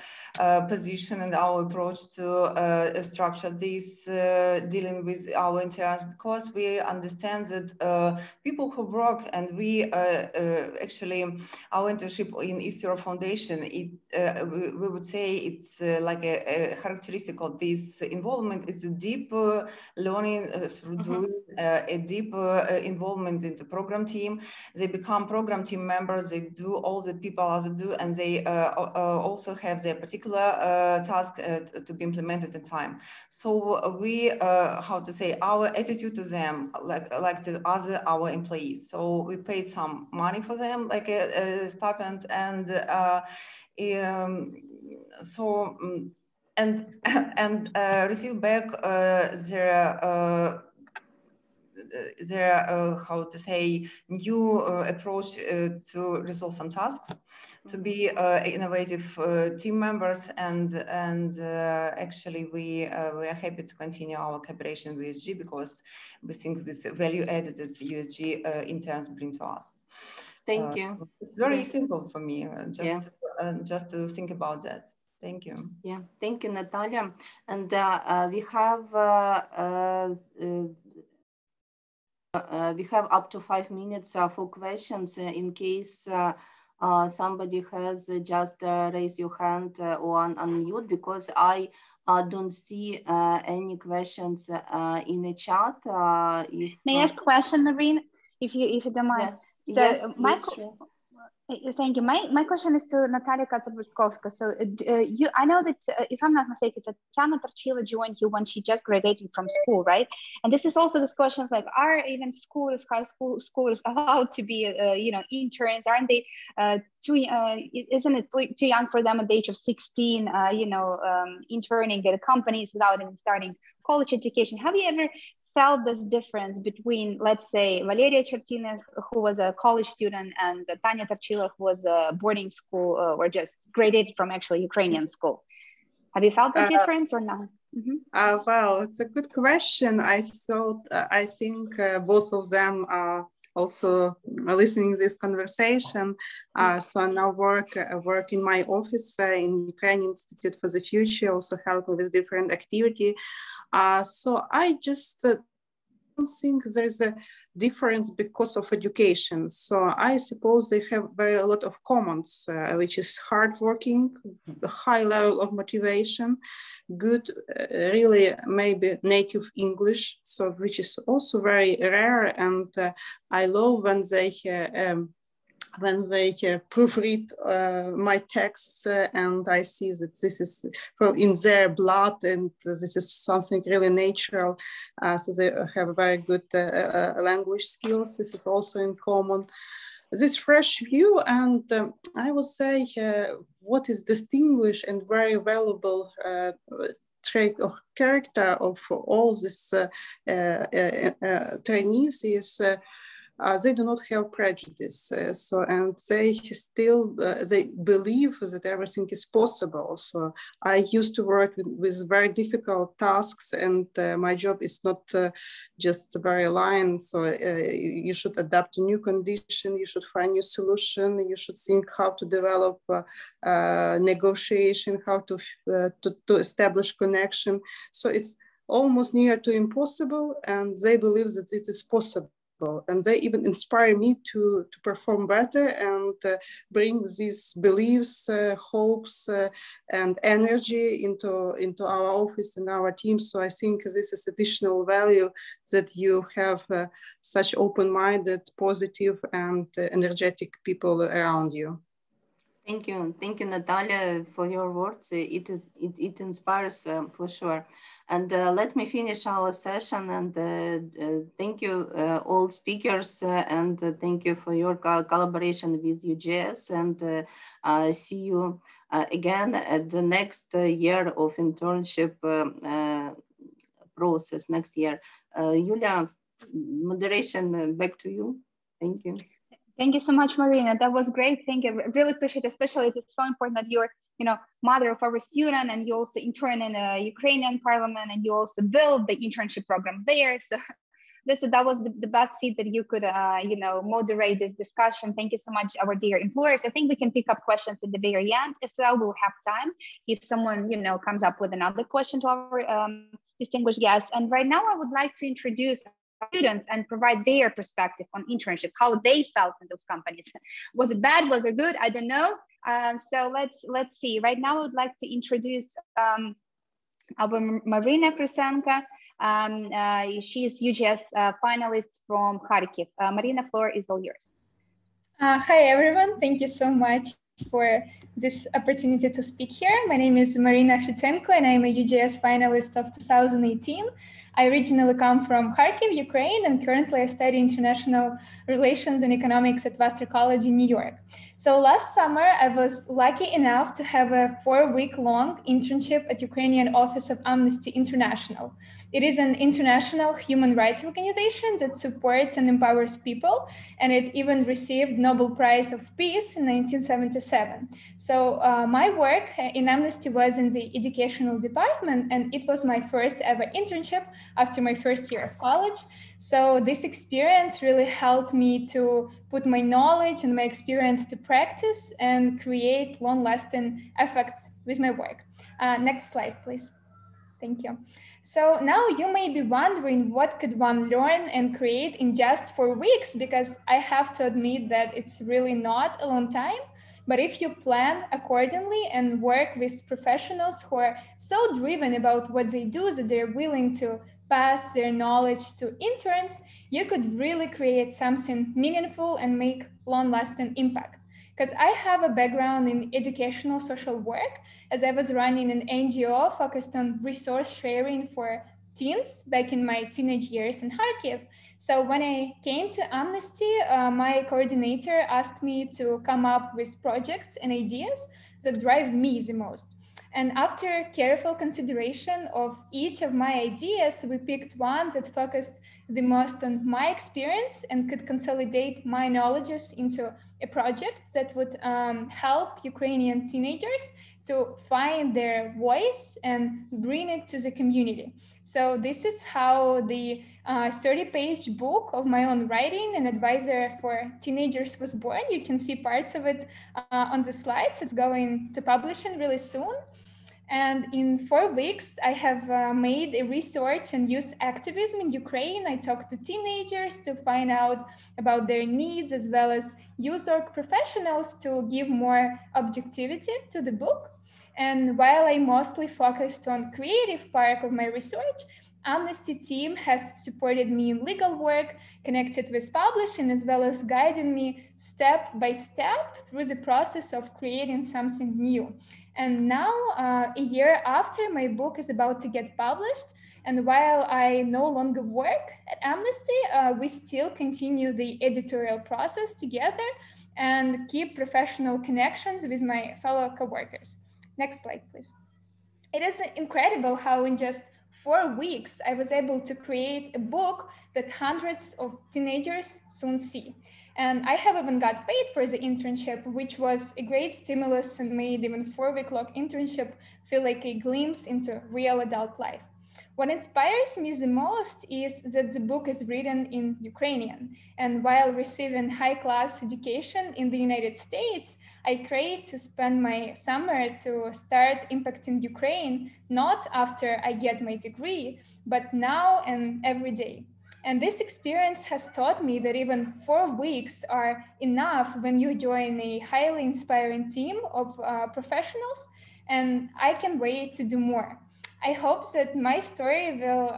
S7: position and our approach to structure this dealing with our interns, because we understand that people who work, and we actually, our internship in East Europe Foundation, we would say it's like a characteristic of this involvement. It's a deep learning through doing, a deep involvement in the program team. They become program team members. They do all the people as they do, and they also have their particular task to be implemented in time. So we, how to say, our attitude to them, like to our employees. So we paid some money for them, like a stipend, and receive back their how to say, new approach to resolve some tasks, to be innovative team members, and actually we are happy to continue our cooperation with USG, because we think this value added that USG interns bring to us.
S4: Thank you.
S7: It's very simple for me, just to think about that. Thank you.
S4: Yeah, thank you, Natalia. And we have up to 5 minutes for questions in case somebody has just raise your hand or unmute, because I don't see any questions in the chat.
S1: May I ask a question, Marina, if you don't mind?
S4: Yeah.
S1: So
S4: yes, please, sure.
S1: Thank you. My question is to Natalia Katsabutkovska. So I know that if I'm not mistaken, Tatiana Torchila joined you when she just graduated from school, right? And this is also this questions like, are even high schoolers allowed to be, interns? Aren't they isn't it too young for them at the age of 16, interning at companies without even starting college education? Have you ever felt this difference between, let's say, Valeria Chertina, who was a college student, and Tanya Torchila, who was a boarding school or just graduated from actually Ukrainian school? Have you felt the difference or not?
S5: Well, it's a good question. I think both of them are also listening to this conversation. So I now work in my office in Ukrainian Institute for the Future, also helping with different activity. So I just don't think there's a difference because of education. So I suppose they have a lot of commons, which is hardworking, high level of motivation, good, really maybe native English, so which is also very rare. And I love when they proofread my texts and I see that this is in their blood and this is something really natural. So they have very good language skills. This is also in common. This fresh view, and I will say what is distinguished and very valuable trait of character of all these trainees is they do not have prejudice, and they still they believe that everything is possible. So I used to work with very difficult tasks, and my job is not just very aligned. So you should adapt to new condition, you should find new solution, you should think how to develop negotiation, how to establish connection. So it's almost near to impossible, and they believe that it is possible. And they even inspire me to perform better and bring these beliefs, hopes, and energy into our office and our team. So I think this is additional value that you have such open-minded, positive, and energetic people around you.
S4: Thank you, Natalia, for your words. It inspires for sure. And let me finish our session. And thank you, all speakers, and thank you for your collaboration with UGS. And see you again at the next year of internship process next year. Yulia, moderation back to you. Thank you.
S1: Thank you so much, Marina. That was great. Thank you. I really appreciate it, especially it's so important that you're, mother of our student, and you also intern in a Ukrainian parliament, and you also build the internship program there. So that was the best feed that you could, moderate this discussion. Thank you so much, our dear employers. I think we can pick up questions at the very end as well. We'll have time if someone, comes up with another question to our distinguished guests. And right now I would like to introduce students and provide their perspective on internship, how they felt in those companies. Was it bad? Was it good? I don't know. So let's see. Right now, I would like to introduce our Marina Krysenko. She is UGS finalist from Kharkiv. Marina, floor is all yours.
S8: Hi, everyone. Thank you so much for this opportunity to speak here. My name is Marina Krysenko, and I'm a UGS finalist of 2018. I originally come from Kharkiv, Ukraine, and currently I study international relations and economics at Vassar College in New York. So last summer, I was lucky enough to have a 4-week-long internship at Ukrainian Office of Amnesty International. It is an international human rights organization that supports and empowers people, and it even received Nobel Prize of Peace in 1977. So my work in Amnesty was in the educational department, and it was my first ever internship after my first year of college. So this experience really helped me to put my knowledge and my experience to practice and create long-lasting effects with my work. Next slide, please. Thank you. So now you may be wondering, what could one learn and create in just 4 weeks? Because I have to admit that it's really not a long time. But if you plan accordingly and work with professionals who are so driven about what they do that they're willing to pass their knowledge to interns, you could really create something meaningful and make long-lasting impact. Because I have a background in educational social work, as I was running an NGO focused on resource sharing for teens back in my teenage years in Kharkiv. So when I came to Amnesty, my coordinator asked me to come up with projects and ideas that drive me the most. And after careful consideration of each of my ideas, we picked one that focused the most on my experience and could consolidate my knowledges into a project that would help Ukrainian teenagers to find their voice and bring it to the community. So this is how the 30-page book of my own writing, An Advisor for Teenagers, was born. You can see parts of it on the slides. It's going to publishing really soon. And in 4 weeks, I have made a research and youth activism in Ukraine. I talked to teenagers to find out about their needs, as well as youth org professionals to give more objectivity to the book. And while I mostly focused on creative part of my research, Amnesty team has supported me in legal work, connected with publishing, as well as guiding me step by step through the process of creating something new. And now, a year after, my book is about to get published. And while I no longer work at Amnesty, we still continue the editorial process together and keep professional connections with my fellow coworkers. Next slide, please. It is incredible how in just 4 weeks, I was able to create a book that hundreds of teenagers soon see. And I have even got paid for the internship, which was a great stimulus and made even 4-week-long internship feel like a glimpse into real adult life. What inspires me the most is that the book is written in Ukrainian. And while receiving high-class education in the United States, I crave to spend my summer to start impacting Ukraine, not after I get my degree, but now and every day. And this experience has taught me that even 4 weeks are enough when you join a highly inspiring team of professionals, and I can wait to do more. I hope that my story will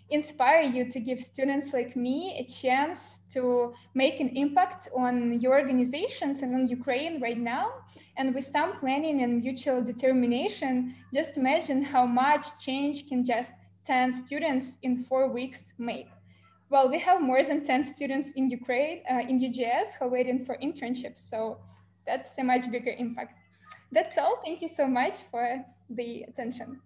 S8: inspire you to give students like me a chance to make an impact on your organizations and on Ukraine right now. And with some planning and mutual determination, just imagine how much change can just 10 students in 4 weeks make. Well, we have more than 10 students in Ukraine, in UGS, who are waiting for internships. So that's a much bigger impact. That's all. Thank you so much for the attention.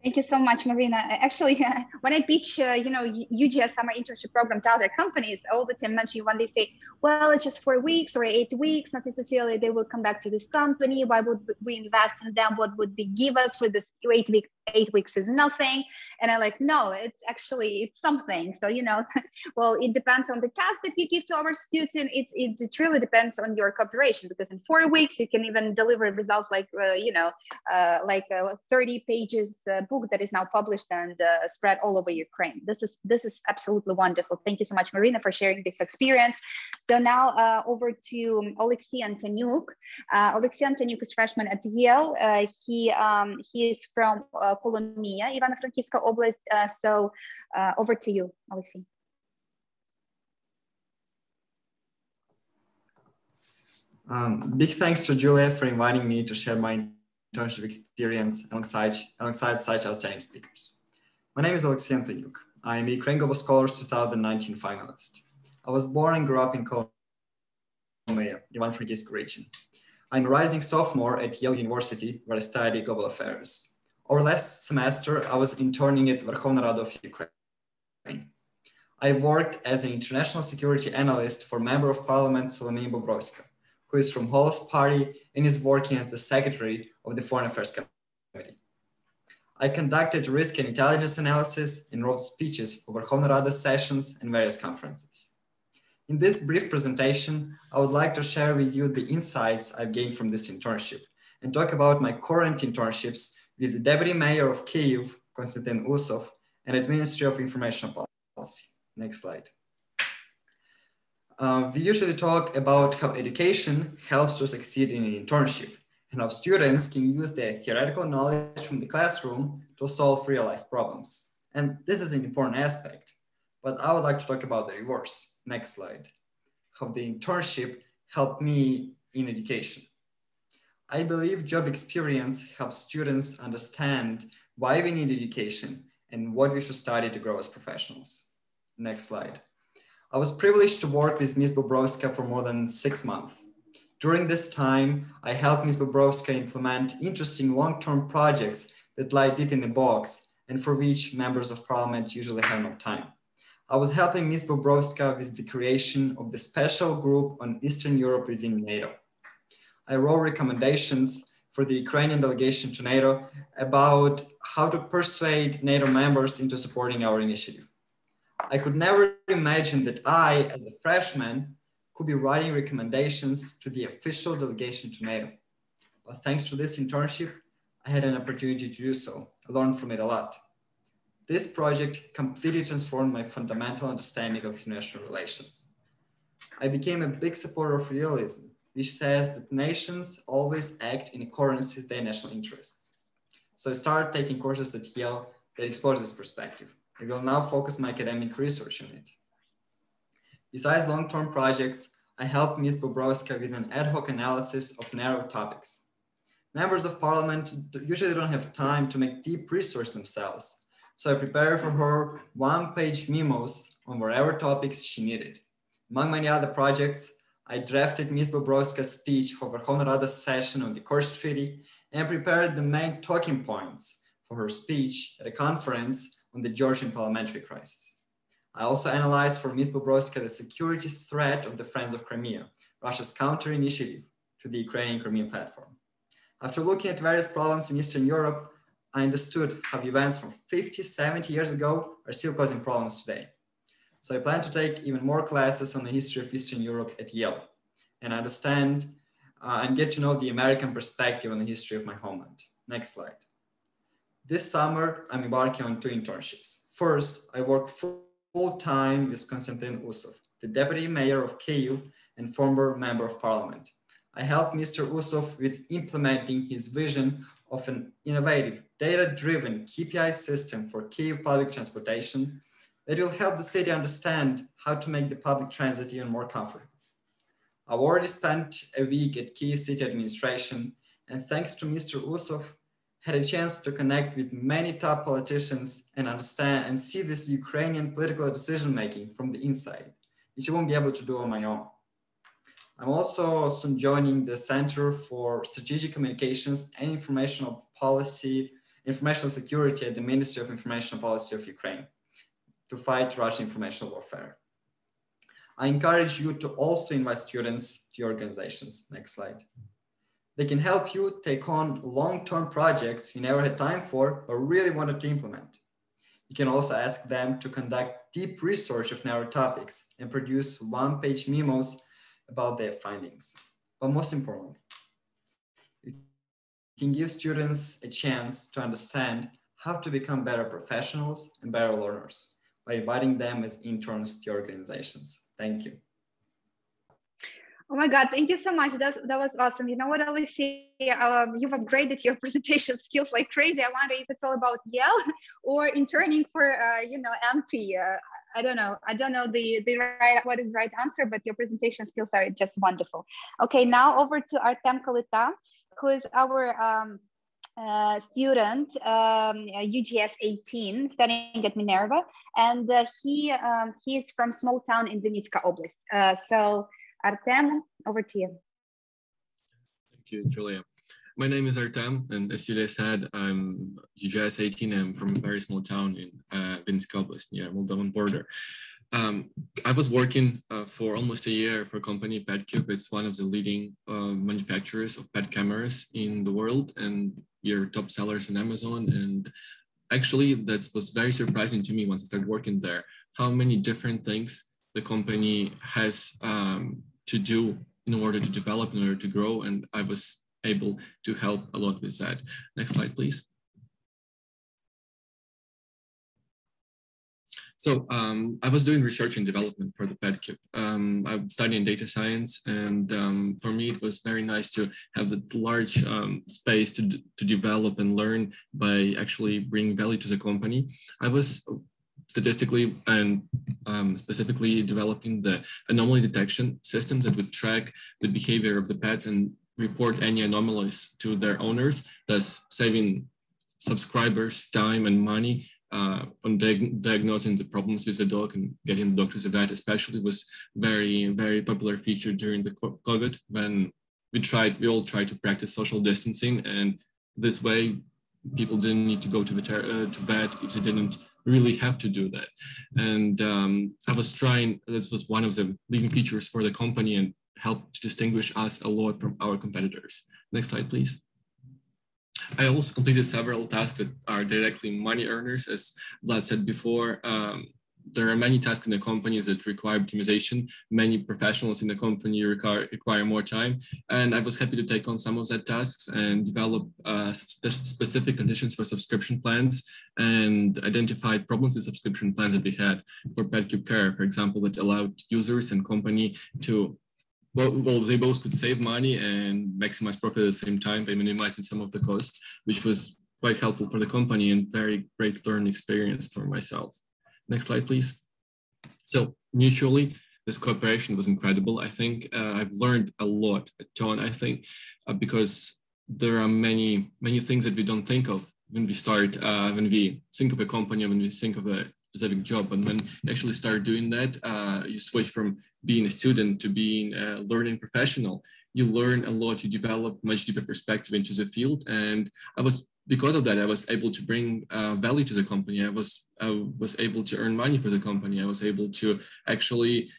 S1: Thank you so much, Marina. Actually, when I pitch, UGS summer internship program to other companies, all the time mention when they say, well, it's just 4 weeks or 8 weeks, not necessarily they will come back to this company. Why would we invest in them? What would they give us for this 8 weeks is nothing. And I'm like, no, it's something. So, well, it depends on the task that you give to our students. And it really depends on your cooperation, because in 4 weeks, you can even deliver results like, like 30 pages book that is now published and spread all over Ukraine. This is absolutely wonderful. Thank you so much, Marina, for sharing this experience. So now over to Oleksiy Antoniuk. Oleksiy Antoniuk is freshman at Yale. He is from Kolomia, Ivano-Frankivska Oblast. So over to you, Oleksiy.
S9: Big thanks to Julia for inviting me to share my internship experience alongside such outstanding speakers. My name is Oleksiy Antoniuk. I am a Ukraine Global Scholars 2019 finalist. I was born and grew up in Kolomia, Ivano-Frankivsk region. I'm a rising sophomore at Yale University, where I study global affairs. Over last semester, I was interning at Verkhovna Rada of Ukraine. I worked as an international security analyst for Member of Parliament Solomei Bobrovska, who is from Holos Party and is working as the secretary of the Foreign Affairs Committee. I conducted risk and intelligence analysis and wrote speeches for Verkhovna Rada sessions and various conferences. In this brief presentation, I would like to share with you the insights I've gained from this internship and talk about my current internships with the Deputy Mayor of Kyiv, Konstantin Usov, and at Ministry of Information Policy. Next slide. We usually talk about how education helps to succeed in an internship and how students can use their theoretical knowledge from the classroom to solve real-life problems. And this is an important aspect, but I would like to talk about the reverse. Next slide. How the internship helped me in education. I believe job experience helps students understand why we need education and what we should study to grow as professionals. Next slide. I was privileged to work with Ms. Bobrovska for more than 6 months. During this time, I helped Ms. Bobrovska implement interesting long-term projects that lie deep in the box and for which members of parliament usually have no time. I was helping Ms. Bobrovska with the creation of the special group on Eastern Europe within NATO. I wrote recommendations for the Ukrainian delegation to NATO about how to persuade NATO members into supporting our initiative. I could never imagine that I, as a freshman, could be writing recommendations to the official delegation to NATO. But thanks to this internship, I had an opportunity to do so. I learned from it a lot. This project completely transformed my fundamental understanding of international relations. I became a big supporter of realism, which says that nations always act in accordance with their national interests. So I started taking courses at Yale that explore this perspective. I will now focus my academic research on it. Besides long-term projects, I helped Ms. Bobrovska with an ad hoc analysis of narrow topics. Members of parliament usually don't have time to make deep research themselves, so I prepared for her one-page memos on whatever topics she needed. Among many other projects, I drafted Ms. Bobrovska's speech for Verkhovna Rada's session on the Kursk Treaty and prepared the main talking points for her speech at a conference on the Georgian parliamentary crisis. I also analyzed for Ms. Bobrovska the security threat of the Friends of Crimea, Russia's counter-initiative to the Ukrainian Crimean platform. After looking at various problems in Eastern Europe, I understood how events from 50, 70 years ago are still causing problems today. So I plan to take even more classes on the history of Eastern Europe at Yale and understand and get to know the American perspective on the history of my homeland. Next slide. This summer, I'm embarking on 2 internships. First, I work full-time with Konstantin Usov, the Deputy Mayor of Kyiv and former Member of Parliament. I helped Mr. Usov with implementing his vision of an innovative, data-driven KPI system for Kyiv public transportation that will help the city understand how to make the public transit even more comfortable. I've already spent a week at Kyiv City Administration, and thanks to Mr. Usov, had a chance to connect with many top politicians and understand and see this Ukrainian political decision-making from the inside, which I won't be able to do on my own. I'm also soon joining the Center for Strategic Communications and Informational Security at the Ministry of Information Policy of Ukraine to fight Russian information warfare. I encourage you to also invite students to your organizations. Next slide. They can help you take on long-term projects you never had time for or really wanted to implement. You can also ask them to conduct deep research of narrow topics and produce one-page memos about their findings. But most importantly, you can give students a chance to understand how to become better professionals and better learners by inviting them as interns to your organizations. Thank you.
S1: Oh my God, thank you so much. That was awesome. You know what, Alexei, you've upgraded your presentation skills like crazy. I wonder if it's all about Yale or interning for, MP. I don't know what is the right answer, but your presentation skills are just wonderful. Okay, now over to Artem Kalita, who is our student, UGS 18, studying at Minerva, and he is from small town in Vinnytska Oblast. So Artem, over to you.
S10: Thank you, Julia. My name is Artem, and as Julia said, I'm UGS 18. I'm from a very small town in Vinnytska Oblast, near Moldovan border. I was working for almost a year for a company, PetCube. It's one of the leading manufacturers of pet cameras in the world, and your top sellers in Amazon. And actually, that was very surprising to me once I started working there, how many different things the company has to do in order to develop, in order to grow. And I was able to help a lot with that. Next slide, please. So I was doing research and development for the PetCube. I'm studying data science, and for me, it was very nice to have the large space to develop and learn by actually bringing value to the company. I was statistically and specifically developing the anomaly detection system that would track the behavior of the pets and report any anomalies to their owners, thus saving subscribers time and money on diagnosing the problems with the dog and getting the dog to the vet. Especially was very, very popular feature during the COVID, when we all tried to practice social distancing, and this way people didn't need to go to vet if they didn't really have to do that. And I was trying, this was one of the leading features for the company and helped to distinguish us a lot from our competitors. Next slide, please. I also completed several tasks that are directly money earners. As Vlad said before, there are many tasks in the companies that require optimization. Many professionals in the company require more time. And I was happy to take on some of that tasks and develop specific conditions for subscription plans and identify problems with subscription plans that we had for PetCube Care, for example, that allowed users and company to well, they both could save money and maximize profit at the same time by minimizing some of the costs, which was quite helpful for the company and very great learning experience for myself. Next slide, please. So mutually, this cooperation was incredible. I think I've learned a lot, a ton, I think, because there are many things that we don't think of when we start, when we think of a company, when we think of a specific job. And when you actually start doing that, you switch from being a student to being a learning professional. You learn a lot, you develop much deeper perspective into the field. And because of that, I was able to bring value to the company. I was able to earn money for the company. I was able to actually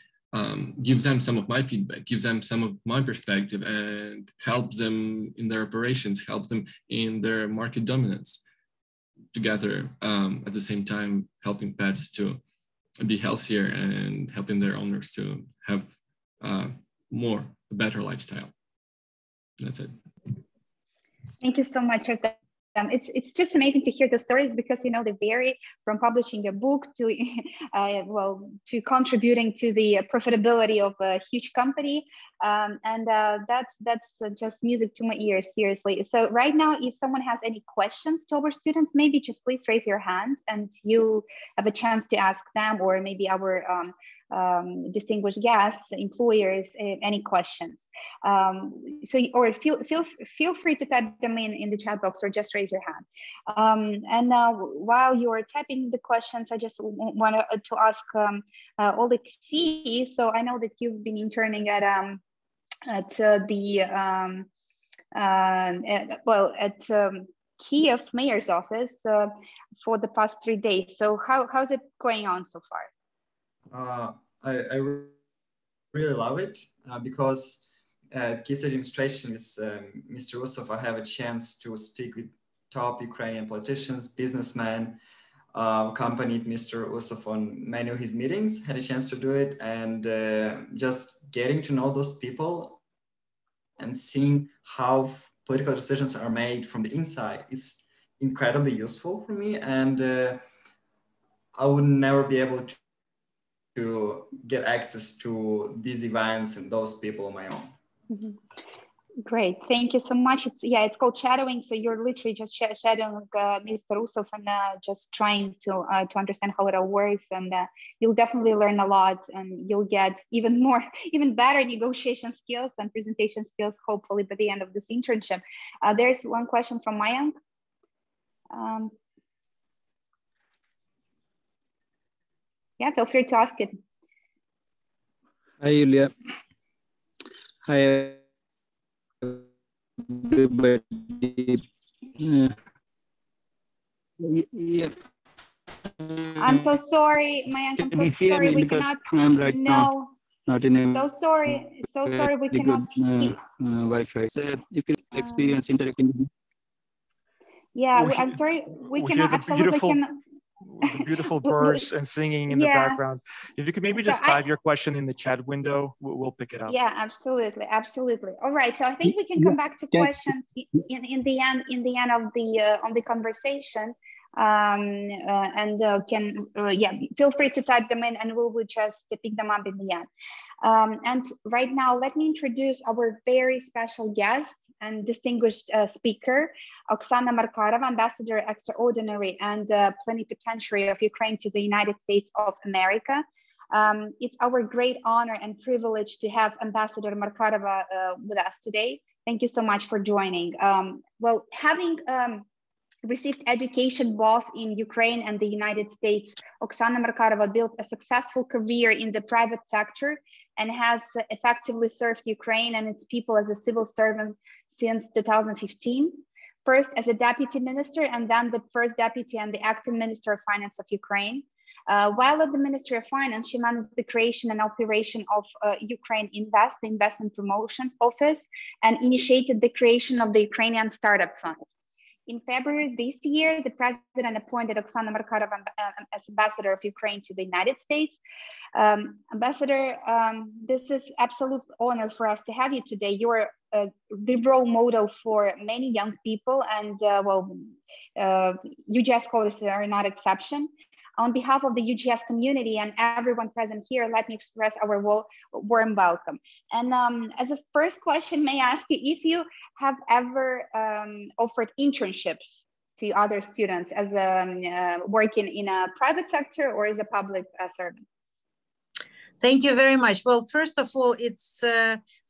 S10: give them some of my feedback, give them some of my perspective, and help them in their operations, help them in their market dominance. Together, at the same time, helping pets to be healthier and helping their owners to have a better lifestyle. That's it.
S1: Thank you so much, Artem. It's just amazing to hear the stories, because they vary from publishing a book to to contributing to the profitability of a huge company, and that's just music to my ears, seriously. So right now, if someone has any questions to our students, maybe just please raise your hand and you'll have a chance to ask them, or maybe our distinguished guests, employers, any questions. Or feel free to type them in the chat box, or just raise your hand. And while you're typing the questions, I just want to ask Oleksiy. So I know that you've been interning at Kiev mayor's office for the past 3 days. So how's it going on so far?
S9: I really love it because Kiev's administration with Mr. Usov, I have a chance to speak with top Ukrainian politicians, businessmen, accompanied Mr. Usov on many of his meetings, had a chance to do it, and just getting to know those people and seeing how political decisions are made from the inside is incredibly useful for me, and I would never be able to get access to these events and those people on my own.
S1: Mm-hmm. Great, thank you so much. It's called shadowing. So you're literally just shadowing Mr. Usov and just trying to understand how it all works, and you'll definitely learn a lot, and you'll get even better negotiation skills and presentation skills, hopefully by the end of this internship. There's one question from Mayank. Yeah, feel free to ask it.
S11: Hi, Yulia. Hi, everybody.
S1: I'm so sorry, Mayank. I'm so sorry we cannot.
S11: Right now not in a
S1: so sorry we cannot hear.
S11: Wi-Fi. So if you experience interacting.
S1: Yeah, I'm sorry we cannot. Absolutely cannot.
S2: The beautiful birds and singing in the background. If you could maybe just type your question in the chat window, we'll pick it up.
S1: Yeah, absolutely. All right, so I think we can come back to questions in the end of the conversation, feel free to type them in, and we will just pick them up in the end. And right now, let me introduce our very special guest and distinguished speaker, Oksana Markarova, Ambassador Extraordinary and Plenipotentiary of Ukraine to the United States of America. It's our great honor and privilege to have Ambassador Markarova with us today. Thank you so much for joining. Well, having received education both in Ukraine and the United States, Oksana Markarova built a successful career in the private sector and has effectively served Ukraine and its people as a civil servant since 2015. First as a deputy minister, and then the first deputy and the acting minister of finance of Ukraine. While at the Ministry of Finance, she managed the creation and operation of Ukraine Invest, the investment promotion office, and initiated the creation of the Ukrainian Startup Fund. In February this year, the president appointed Oksana Markarova as ambassador of Ukraine to the United States. Ambassador, this is absolute honor for us to have you today. You are the role model for many young people, and UGS scholars are not exception. On behalf of the UGS community and everyone present here, let me express our warm welcome. And as a first question, may I ask you if you have ever offered internships to other students as working in a private sector or as a public servant?
S12: Thank you very much. Well, first of all, it's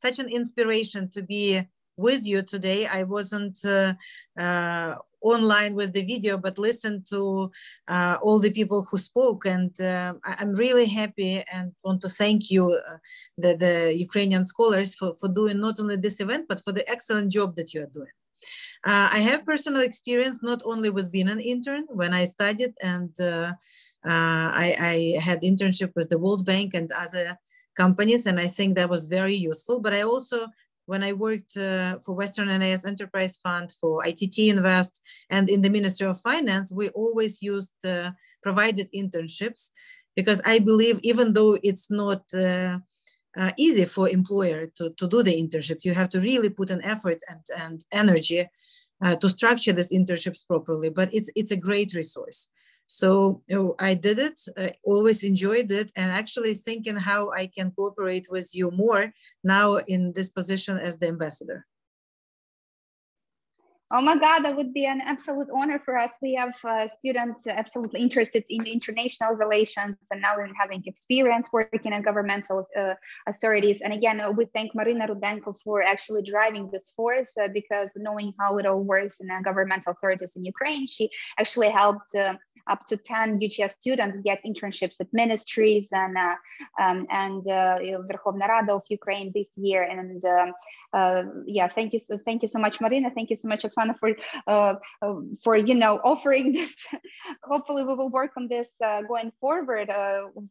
S12: such an inspiration to be with you today. I wasn't online with the video, but listened to all the people who spoke, and I'm really happy and want to thank you, the Ukrainian scholars, for doing not only this event, but for the excellent job that you are doing. I have personal experience not only with being an intern when I studied, and I had internship with the World Bank and other companies, and I think that was very useful. But I also, when I worked for Western NIS Enterprise Fund, for ITT Invest, and in the Ministry of Finance, we always used provided internships, because I believe even though it's not easy for employer to do the internship, you have to really put an effort and energy to structure these internships properly, but it's a great resource. So I did it, always enjoyed it, and actually thinking how I can cooperate with you more now in this position as the ambassador.
S1: Oh my God, that would be an absolute honor for us. We have students absolutely interested in international relations, and now we're having experience working in governmental authorities. And again, we thank Marina Rudenko for actually driving this force, because knowing how it all works in governmental authorities in Ukraine, she actually helped up to 10 UGS students get internships at ministries and Verkhovna Rada of Ukraine this year. And yeah, thank you so much, Marina. Thank you so much, Oksana, for offering this. Hopefully, we will work on this going forward,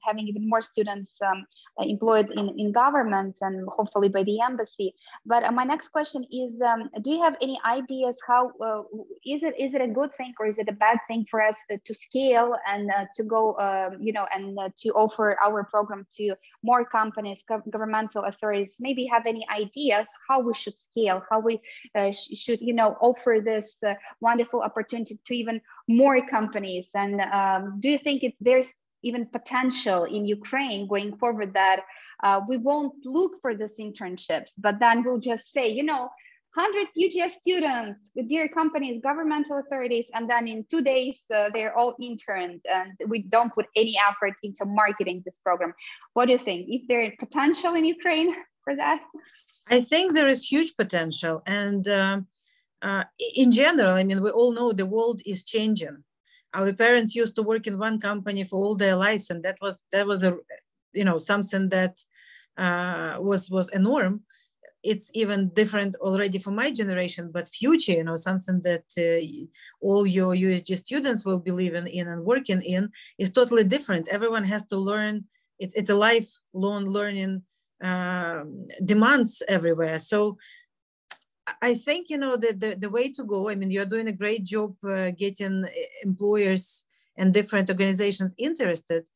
S1: having even more students employed in government, and hopefully by the embassy. But my next question is: do you have any ideas how is it a good thing or is it a bad thing for us to scale and to go, to offer our program to more companies, governmental authorities? Maybe have any ideas how we should scale, how we should, offer this wonderful opportunity to even more companies? And do you think there's even potential in Ukraine going forward that we won't look for these internships, but then we'll just say, 100 UGS students with dear companies, governmental authorities, and then in 2 days, they're all interns, and we don't put any effort into marketing this program. What do you think? Is there potential in Ukraine for that?
S12: I think there is huge potential. And in general, I mean, we all know the world is changing. Our parents used to work in one company for all their lives, and that was a, something that was a norm. it's even different already for my generation, but future, you know, something that all your USG students will be living in and working in is totally different. Everyone has to learn. It's a lifelong learning demands everywhere. So I think, you know, the way to go, I mean, you're doing a great job getting employers and different organizations interested.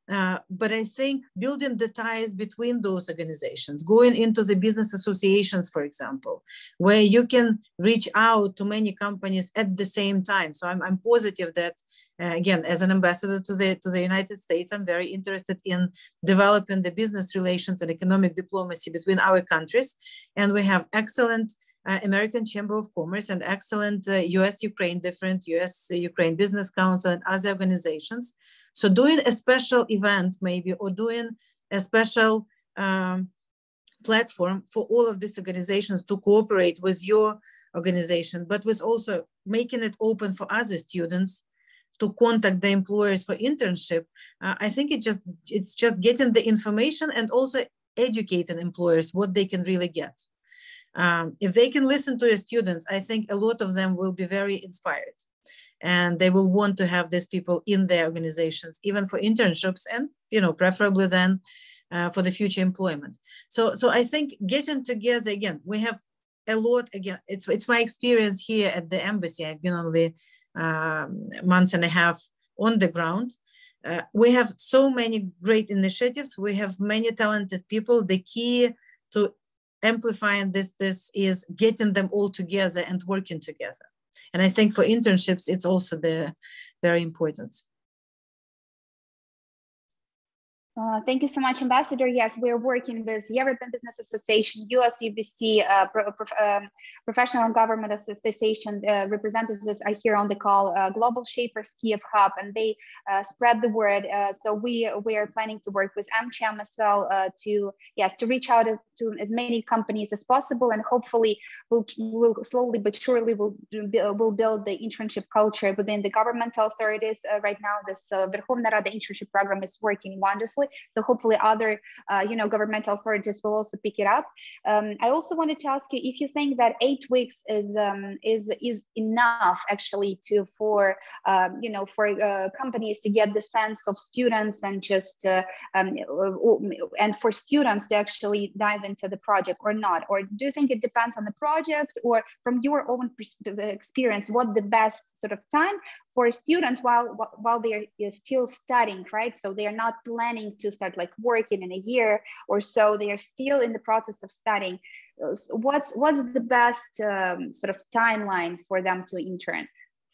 S12: But I think building the ties between those organizations, going into the business associations, for example, where you can reach out to many companies at the same time. So I'm positive that, again, as an ambassador to the United States, I'm very interested in developing the business relations and economic diplomacy between our countries. And we have excellent American Chamber of Commerce and excellent US-Ukraine, different US-Ukraine Business Council and other organizations. So doing a special event maybe, or doing a special platform for all of these organizations to cooperate with your organization, but with also making it open for other students to contact the employers for internship. I think it's just getting the information and also educating employers what they can really get. If they can listen to the students, I think a lot of them will be very inspired. And they will want to have these people in their organizations, even for internships, and, you know, preferably then for the future employment. So I think getting together, again, we have a lot, again, it's my experience here at the embassy. I've been only months and a half on the ground. We have so many great initiatives. We have many talented people. The key to amplifying this is getting them all together and working together. And I think for internships, it's also very important.
S1: Thank you so much, Ambassador. Yes, we're working with European Business Association, US UBC, Professional and Government Association representatives are here on the call, Global Shapers Kiev Hub, and they spread the word. So we are planning to work with AmCham as well to reach out to as many companies as possible, and hopefully we'll slowly but surely we'll build the internship culture within the governmental authorities. Right now, this Verkhovna Rada internship program is working wonderfully. So hopefully other, governmental authorities will also pick it up. I also wanted to ask you if you think that 8 weeks is enough actually for companies to get the sense of students and just and for students to actually dive into the project or not, or do you think it depends on the project, or from your own experience, what the best sort of time for a student while they are still studying, right? So they are not planning to start like working in a year or so, they are still in the process of studying. What's the best sort of timeline for them to intern?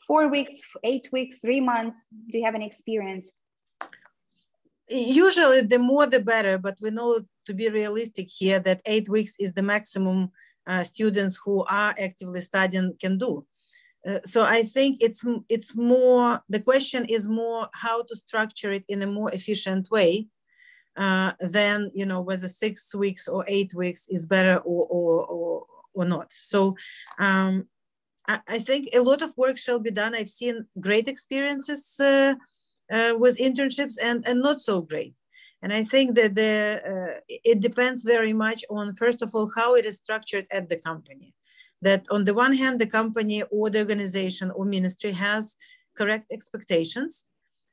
S1: 4 weeks, 8 weeks, 3 months? Do you have any experience?
S12: Usually the more the better, but we know, to be realistic here, that 8 weeks is the maximum students who are actively studying can do. So I think it's more, the question is more how to structure it in a more efficient way than, whether 6 weeks or 8 weeks is better or not. So I think a lot of work shall be done. I've seen great experiences with internships and not so great. And I think that it depends very much on, first of all, how it is structured at the company. That on the one hand, the company or the organization or ministry has correct expectations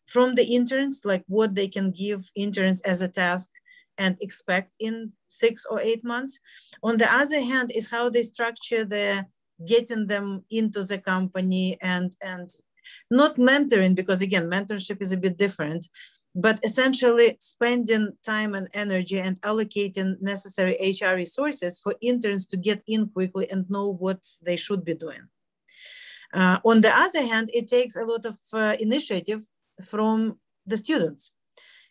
S12: from the interns, like what they can give interns as a task and expect in 6 or 8 months. On the other hand is how they structure the getting them into the company and not mentoring, because again, mentorship is a bit different, but essentially spending time and energy and allocating necessary HR resources for interns to get in quickly and know what they should be doing. On the other hand, it takes a lot of initiative from the students.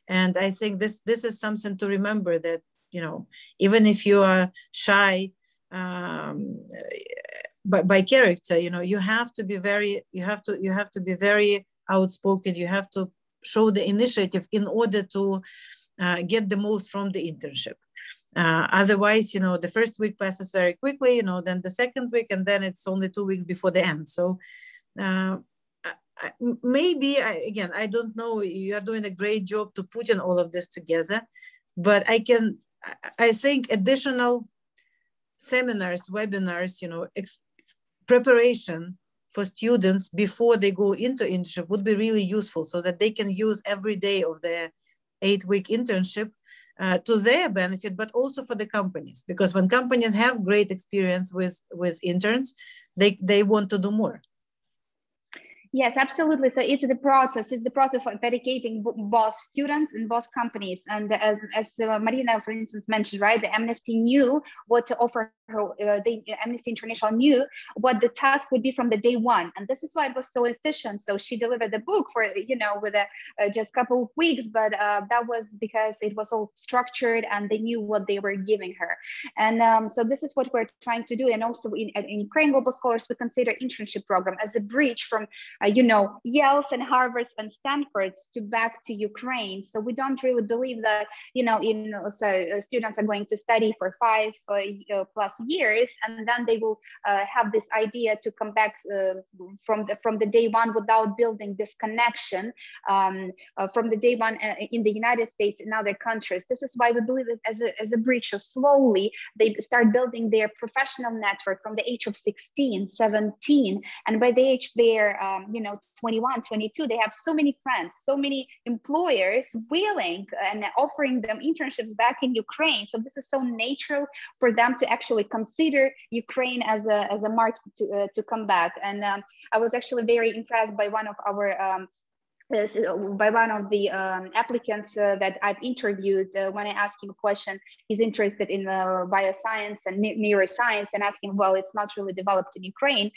S12: And I think this is something to remember, that, even if you are shy by character, you have to be very outspoken. You have to show the initiative in order to get the most from the internship. Otherwise, the first week passes very quickly, then the second week, and then it's only 2 weeks before the end. So maybe, I don't know, you are doing a great job to put in all of this together, but I think additional seminars, webinars, you know, preparation for students before they go into internship would be really useful, so that they can use every day of their 8-week internship to their benefit, but also for the companies, because when companies have great experience with interns, they want to do more.
S1: Yes, absolutely. So it's the process of educating both students and both companies. And as Marina, for instance, mentioned, right, the Amnesty knew what to offer her, the Amnesty International knew what the task would be from the day one. And this is why it was so efficient. So she delivered the book for, you know, with just a couple of weeks, but that was because it was all structured and they knew what they were giving her. And so this is what we're trying to do. And also in Ukraine Global Scholars, we consider internship program as a bridge from you know, Yale's and Harvard's and Stanford's to back to Ukraine. So we don't really believe that, you know, students are going to study for 5+ years, and then they will have this idea to come back from the day one without building this connection from the day one in the United States and other countries. This is why we believe it as a bridge. So slowly they start building their professional network from the age of 16, 17, and by the age they're you know, 21, 22, they have so many friends, so many employers willing and offering them internships back in Ukraine. So this is so natural for them to actually consider Ukraine as a market to come back. And I was actually very impressed by one of our the applicants that I've interviewed. When I asked him a question, he's interested in bioscience and neuroscience, and asking, well, it's not really developed in Ukraine.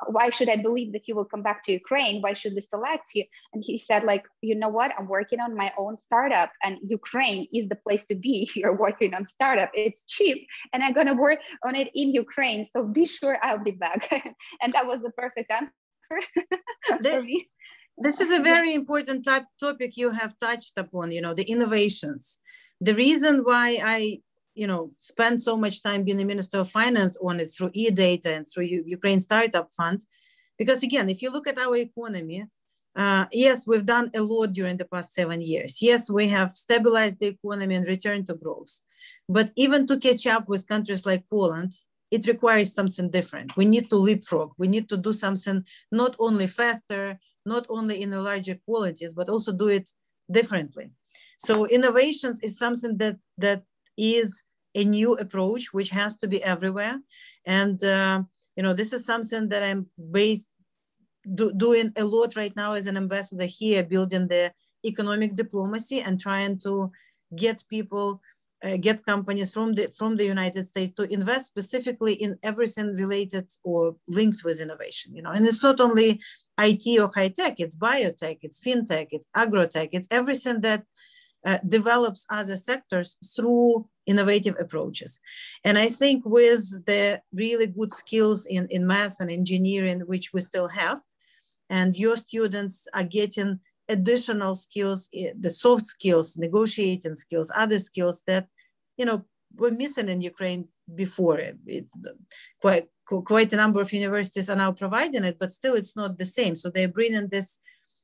S1: Why should I believe that you will come back to Ukraine? Why should we select you? And he said, like, you know what? I'm working on my own startup, and Ukraine is the place to be. You're working on startup. It's cheap, and I'm gonna work on it in Ukraine. So be sure I'll be back. And that was the perfect answer for me.
S12: This is a very important topic you have touched upon, you know, the innovations. The reason why I, you know, spend so much time being the Minister of Finance on it through e-data and through Ukraine Startup Fund, because again, if you look at our economy, yes, we've done a lot during the past 7 years. Yes, we have stabilized the economy and returned to growth. But even to catch up with countries like Poland, it requires something different. We need to leapfrog. We need to do something not only faster, not only in the larger qualities, but also do it differently. So innovations is something that is a new approach, which has to be everywhere. And, you know, this is something that I'm doing a lot right now as an ambassador here, building the economic diplomacy and trying to get people, get companies from the United States to invest specifically in everything related or linked with innovation, you know. And it's not only IT or high tech, it's biotech, it's fintech, it's agrotech, it's everything that develops other sectors through innovative approaches. And I think with the really good skills in math and engineering, which we still have, and your students are getting additional skills, the soft skills, negotiating skills, other skills that, you know, were missing in Ukraine before. It's quite a number of universities are now providing it, but still it's not the same. So they're bringing this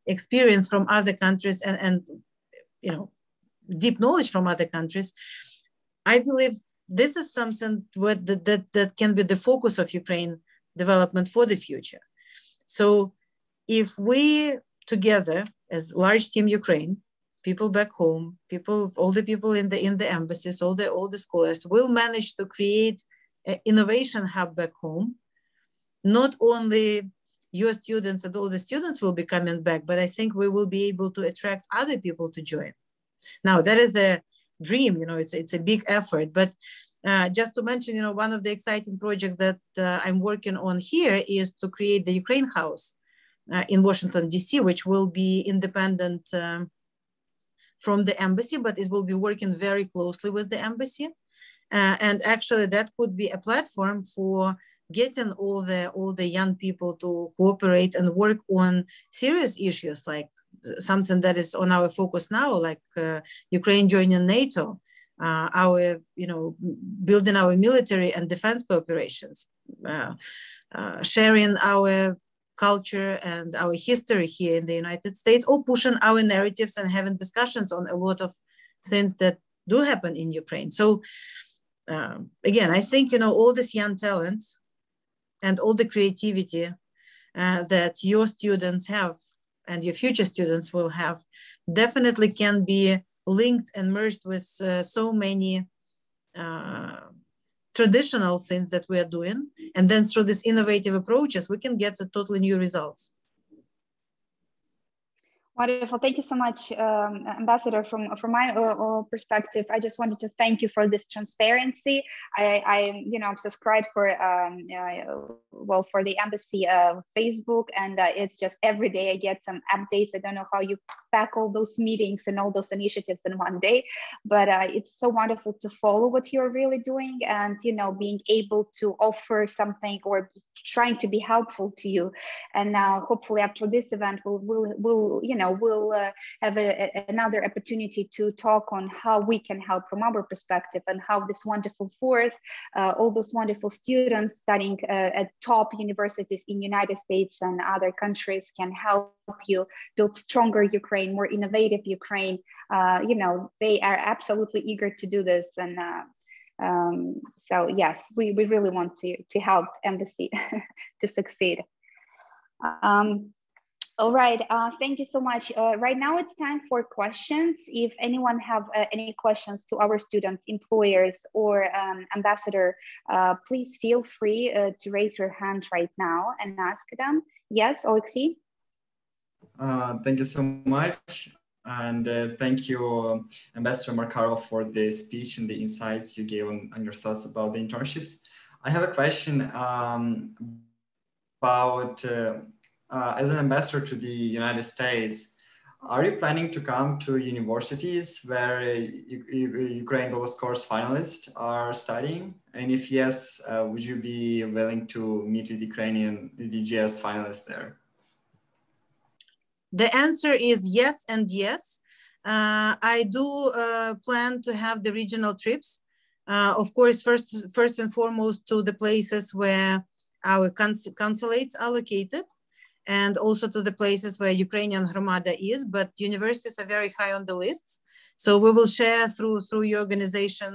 S12: experience from other countries and you know, deep knowledge from other countries. I believe this is something that can be the focus of Ukraine development for the future. So if we together as large team Ukraine, people back home, all the people in the embassies, all the scholars will manage to create an innovation hub back home. Not only your students and all the students will be coming back, but I think we will be able to attract other people to join. Now that is a dream, you know, it's a big effort, but just to mention, you know, one of the exciting projects that I'm working on here is to create the Ukraine House in Washington, DC, which will be independent from the embassy, but it will be working very closely with the embassy. And actually that could be a platform for getting all the young people to cooperate and work on serious issues, like something that is on our focus now, like Ukraine joining NATO, our, you know, building our military and defense cooperations, sharing our culture and our history here in the United States, or pushing our narratives and having discussions on a lot of things that do happen in Ukraine. So again, I think, you know, all this young talent and all the creativity that your students have and your future students will have definitely can be linked and merged with so many traditional things that we are doing. And then through these innovative approaches, we can get a totally new results.
S1: Wonderful. Thank you so much, Ambassador. From my perspective, I just wanted to thank you for this transparency. I you know, subscribed for well, for the embassy Facebook, and it's just every day I get some updates. I don't know how you pack all those meetings and all those initiatives in one day, but it's so wonderful to follow what you're really doing, and you know, being able to offer something or trying to be helpful to you. And hopefully after this event, we'll you know, we'll have another opportunity to talk on how we can help from our perspective, and how this wonderful force, all those wonderful students studying at top universities in United States and other countries can help you build stronger Ukraine, more innovative Ukraine. You know, they are absolutely eager to do this. And so yes, we really want to help embassy to succeed. All right, thank you so much. Right now it's time for questions. If anyone have any questions to our students, employers, or ambassador, please feel free to raise your hand right now and ask them. Yes, Alexei?
S9: Thank you so much. And thank you, Ambassador Markarova, for the speech and the insights you gave on your thoughts about the internships. I have a question about, as an ambassador to the United States, are you planning to come to universities where Ukraine Global Scholars finalists are studying? And if yes, would you be willing to meet with UGS finalists there?
S12: The answer is yes and yes. I do plan to have the regional trips. Of course, first and foremost to the places where our consulates are located, and also to the places where Ukrainian Hromada is, but universities are very high on the lists. So we will share through your organization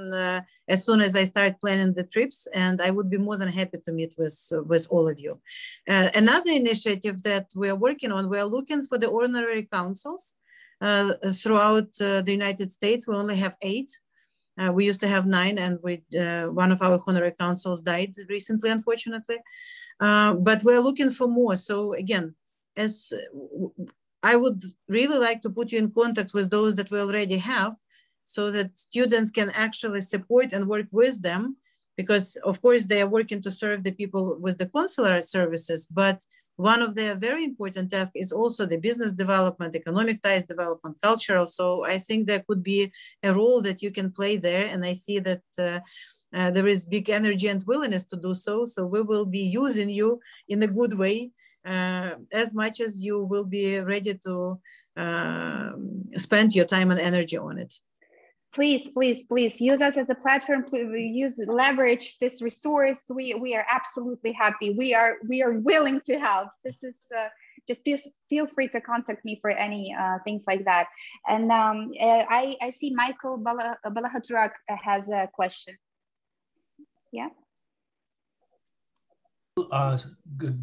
S12: as soon as I start planning the trips, and I would be more than happy to meet with all of you. Another initiative that we are working on, we are looking for the honorary consuls throughout the United States. We only have 8. We used to have 9, and one of our honorary consuls died recently, unfortunately. But we're looking for more. So again, as I would really like to put you in contact with those that we already have, so that students can actually support and work with them, because of course they are working to serve the people with the consular services, but one of their very important tasks is also the business development, economic ties development, cultural. So I think there could be a role that you can play there. And I see that there is big energy and willingness to do so. So we will be using you in a good way, as much as you will be ready to spend your time and energy on it.
S1: Please, please, please use us as a platform. Please leverage this resource. We are absolutely happy. We are willing to help. This is just feel free to contact me for any things like that. And I see Michael Balahaturak has a question. Yeah.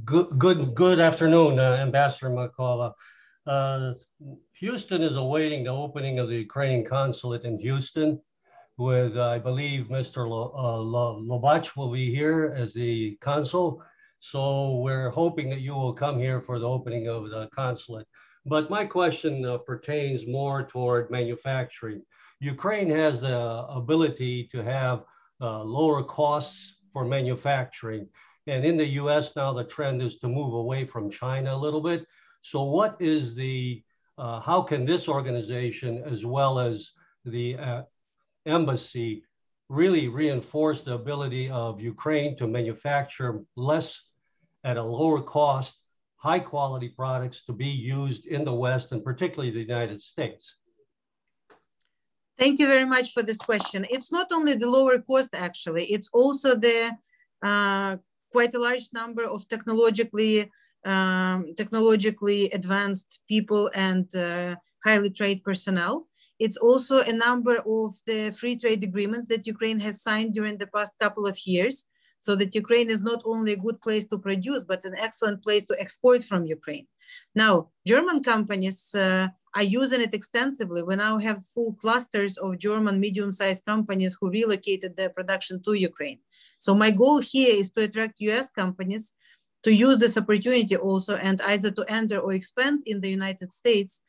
S13: Good afternoon, Ambassador Markova. Houston is awaiting the opening of the Ukrainian consulate in Houston, with I believe Mr. Lobach will be here as the consul. So we're hoping that you will come here for the opening of the consulate. But my question pertains more toward manufacturing. Ukraine has the ability to have lower costs for manufacturing. And in the US now, the trend is to move away from China a little bit. So what is the, how can this organization, as well as the embassy, really reinforce the ability of Ukraine to manufacture less at a lower cost, high quality products to be used in the West, and particularly the United States?
S12: Thank you very much for this question. It's not only the lower cost, actually, it's also the quite a large number of technologically advanced people and highly trained personnel. it's also a number of the free trade agreements that Ukraine has signed during the past couple of years, so that Ukraine is not only a good place to produce, but an excellent place to export from Ukraine. Now, German companies are using it extensively. We now have full clusters of German medium-sized companies who relocated their production to Ukraine. So my goal here is to attract US companies to use this opportunity also, and either to enter or expand in the United States,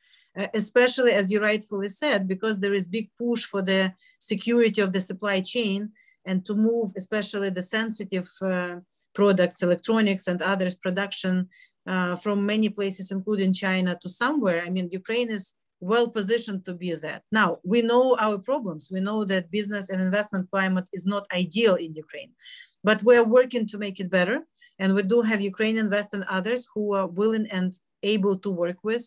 S12: especially as you rightfully said, because there is big push for the security of the supply chain and to move especially the sensitive products, electronics and others production from many places, including China, to somewhere. I mean, Ukraine is well positioned to be that. Now, we know our problems. We know that business and investment climate is not ideal in Ukraine, but we're working to make it better. And we do have Ukraine Invest and others who are willing and able to work with.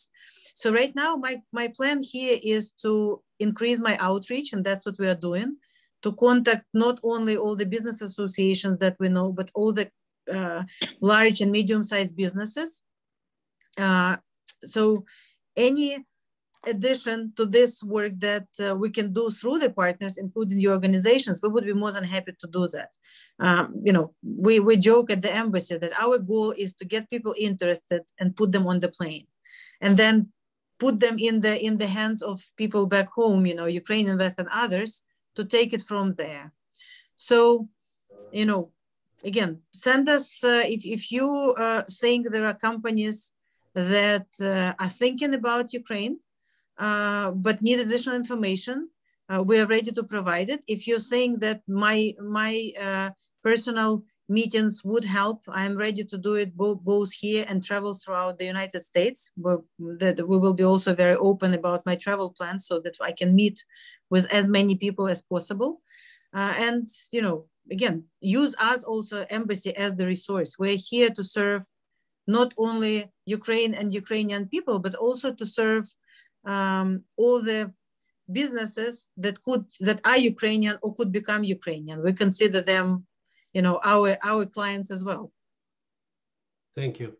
S12: So right now, my plan here is to increase my outreach, and that's what we are doing, to contact not only all the business associations that we know, but all the large and medium-sized businesses. So any addition to this work that we can do through the partners, including the organizations, we would be more than happy to do that. You know, we joke at the embassy that our goal is to get people interested and put them on the plane, and then put them in the hands of people back home, you know, Ukraine Invest and others, to take it from there. So, you know, again, send us, if you think there are companies that are thinking about Ukraine, but need additional information, we are ready to provide it. If you're saying that my personal meetings would help, I'm ready to do it both here and travel throughout the United States. That we will be also very open about my travel plans so that I can meet with as many people as possible. And, you know, again, use us also, embassy, as the resource. We're here to serve not only Ukraine and Ukrainian people, but also to serve all the businesses that are Ukrainian or could become Ukrainian. We consider them, you know, our clients as well.
S13: Thank you.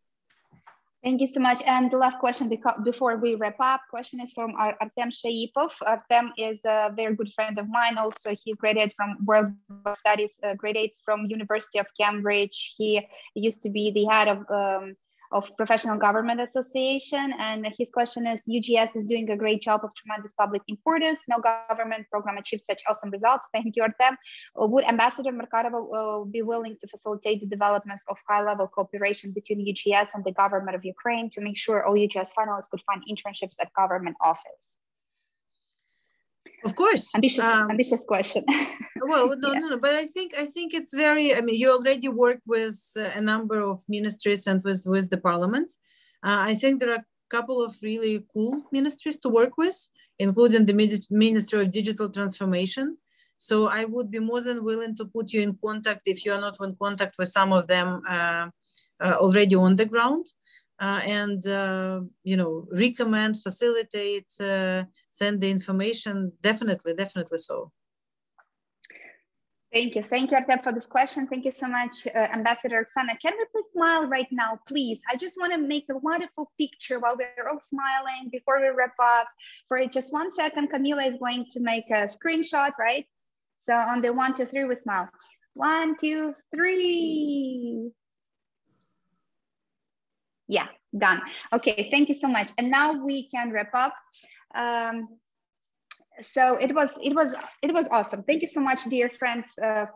S1: Thank you so much. And the last question before we wrap up, question is from Artem Shaipov. Artem is a very good friend of mine. Also, he's graduated from World Studies, graduated from University of Cambridge. He used to be the head of Professional Government Association. And his question is, UGS is doing a great job of tremendous public importance. No government program achieved such awesome results. Thank you, Artem. Would Ambassador Markarova be willing to facilitate the development of high-level cooperation between UGS and the government of Ukraine to make sure all UGS finalists could find internships at government office?
S12: Of course.
S1: Ambitious question.
S12: Well, no, but I think it's very, I mean, you already work with a number of ministries and with the parliament. I think there are a couple of really cool ministries to work with, including the Ministry of Digital Transformation. So I would be more than willing to put you in contact if you are not in contact with some of them already on the ground. And, you know, recommend, facilitate, send the information, definitely so.
S1: Thank you, Artem, for this question. Thank you so much, Ambassador Oksana. Can we please smile right now, please? I just want to make a wonderful picture while we're all smiling before we wrap up. For just 1 second, Camila is going to make a screenshot, right? So on the 1, 2, 3, we smile. 1, 2, 3. Yeah, done. Okay, thank you so much. And now we can wrap up. So it was awesome. Thank you so much, dear friends,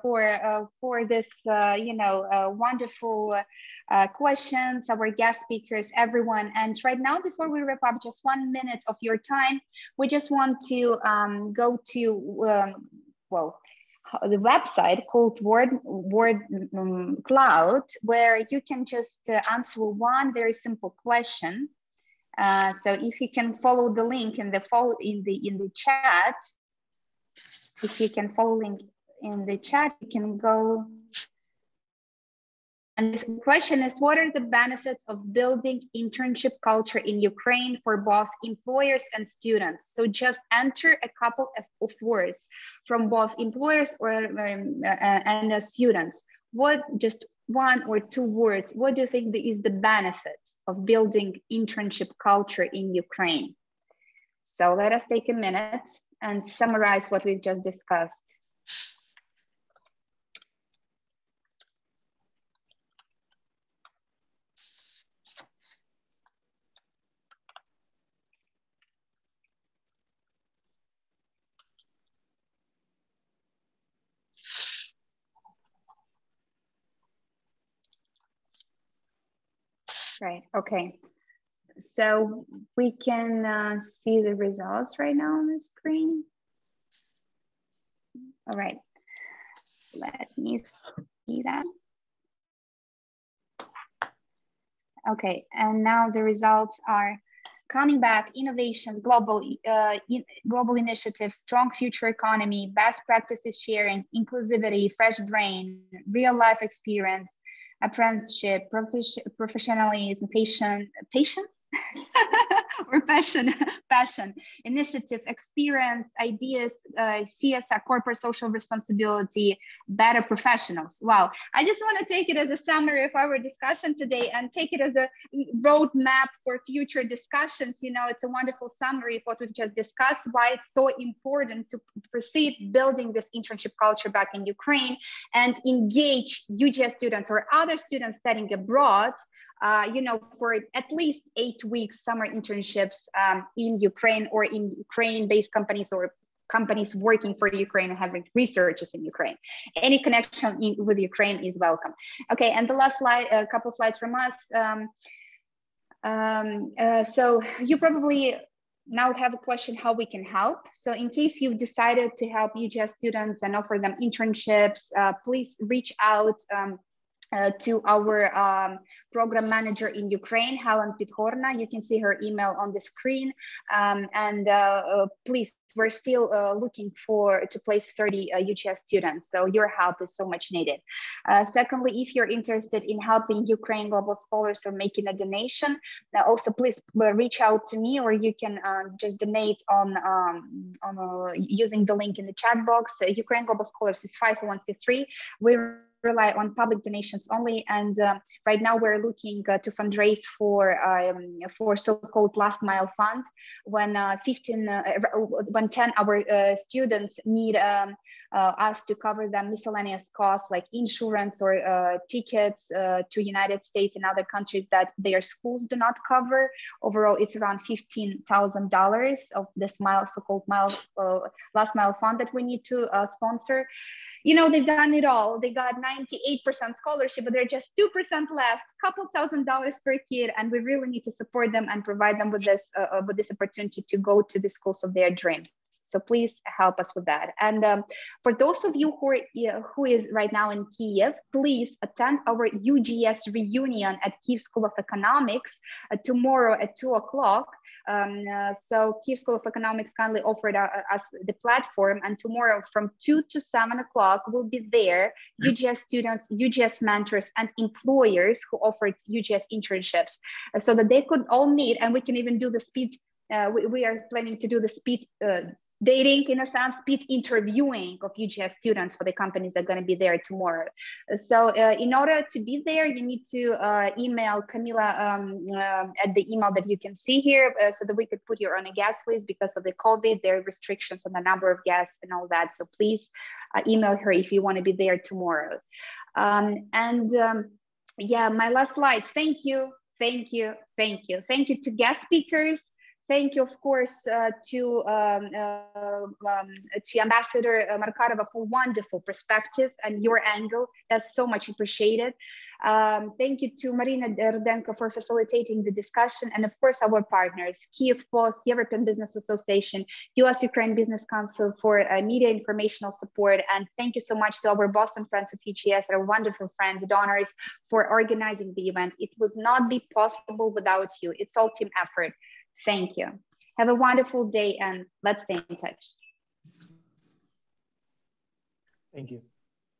S1: for this wonderful questions, our guest speakers, everyone. And right now, before we wrap up, just 1 minute of your time, we just want to go to the website called Word Cloud, where you can just answer one very simple question. So if you can follow the link in the chat, if you can follow link in the chat, you can go. And this question is, what are the benefits of building internship culture in Ukraine for both employers and students? So just enter a couple of words from both employers and students. What, just 1 or 2 words, what do you think is the benefit of building internship culture in Ukraine? So let us take a minute and summarize what we've just discussed. Right, okay. So we can see the results right now on the screen. All right, let me see that. Okay, and now the results are coming back: innovations, global initiatives, strong future economy, best practices sharing, inclusivity, fresh brain, real life experience, apprenticeship, professionalism, patience or passion, initiative, experience, ideas, CSR, corporate social responsibility, better professionals. Wow, I just want to take it as a summary of our discussion today and take it as a roadmap for future discussions. You know, it's a wonderful summary of what we've just discussed, why it's so important to proceed building this internship culture back in Ukraine and engage UGS students or other students studying abroad, you know, for at least 8 weeks summer internships in Ukraine or in Ukraine-based companies or companies working for Ukraine and having researchers in Ukraine. Any connection with Ukraine is welcome. Okay, and the last slide, a couple slides from us. So you probably now have a question how we can help. So in case you've decided to help UGS students and offer them internships, please reach out to our program manager in Ukraine, Helen Pithorna. You can see her email on the screen. Please, we're still looking to place 30 UGS students. So your help is so much needed. Secondly, if you're interested in helping Ukraine Global Scholars or making a donation, also please reach out to me, or you can just donate on using the link in the chat box. Ukraine Global Scholars is 501c3. We rely on public donations only, and right now we're looking to fundraise for so-called last mile fund when 10 our students need us to cover them miscellaneous costs like insurance or tickets to United States and other countries that their schools do not cover. Overall, it's around $15,000 of this so-called last mile fund that we need to sponsor. You know, they've done it all. They got 98% scholarship, but they're just 2% left, couple $1,000s per kid, and we really need to support them and provide them with this opportunity to go to the schools of their dreams. So please help us with that. And for those of you who is right now in Kiev, please attend our UGS reunion at Kiev School of Economics tomorrow at 2 o'clock. So Kiev School of Economics kindly offered us the platform, and tomorrow from 2 to 7 o'clock we'll be there, UGS students, UGS mentors, and employers who offered UGS internships, so that they could all meet, and we can even do the speed, we are planning to do the speed dating, in a sense, speed interviewing of UGS students for the companies that are going to be there tomorrow. So in order to be there, you need to email Camila at the email that you can see here, so that we could put you on a guest list. Because of the COVID, there are restrictions on the number of guests and all that. So please email her if you want to be there tomorrow. Yeah, my last slide. Thank you to guest speakers. Thank you, of course, to Ambassador Markarova for wonderful perspective and your angle. That's so much appreciated. Thank you to Marina Rudenko for facilitating the discussion, and of course our partners, Kiev Post, European Business Association, US Ukraine Business Council for media informational support, and thank you so much to our Boston Friends of UGS, our wonderful friends, donors, for organizing the event. It would not be possible without you. It's all team effort. Thank you. Have a wonderful day, and let's stay in touch.
S2: Thank you.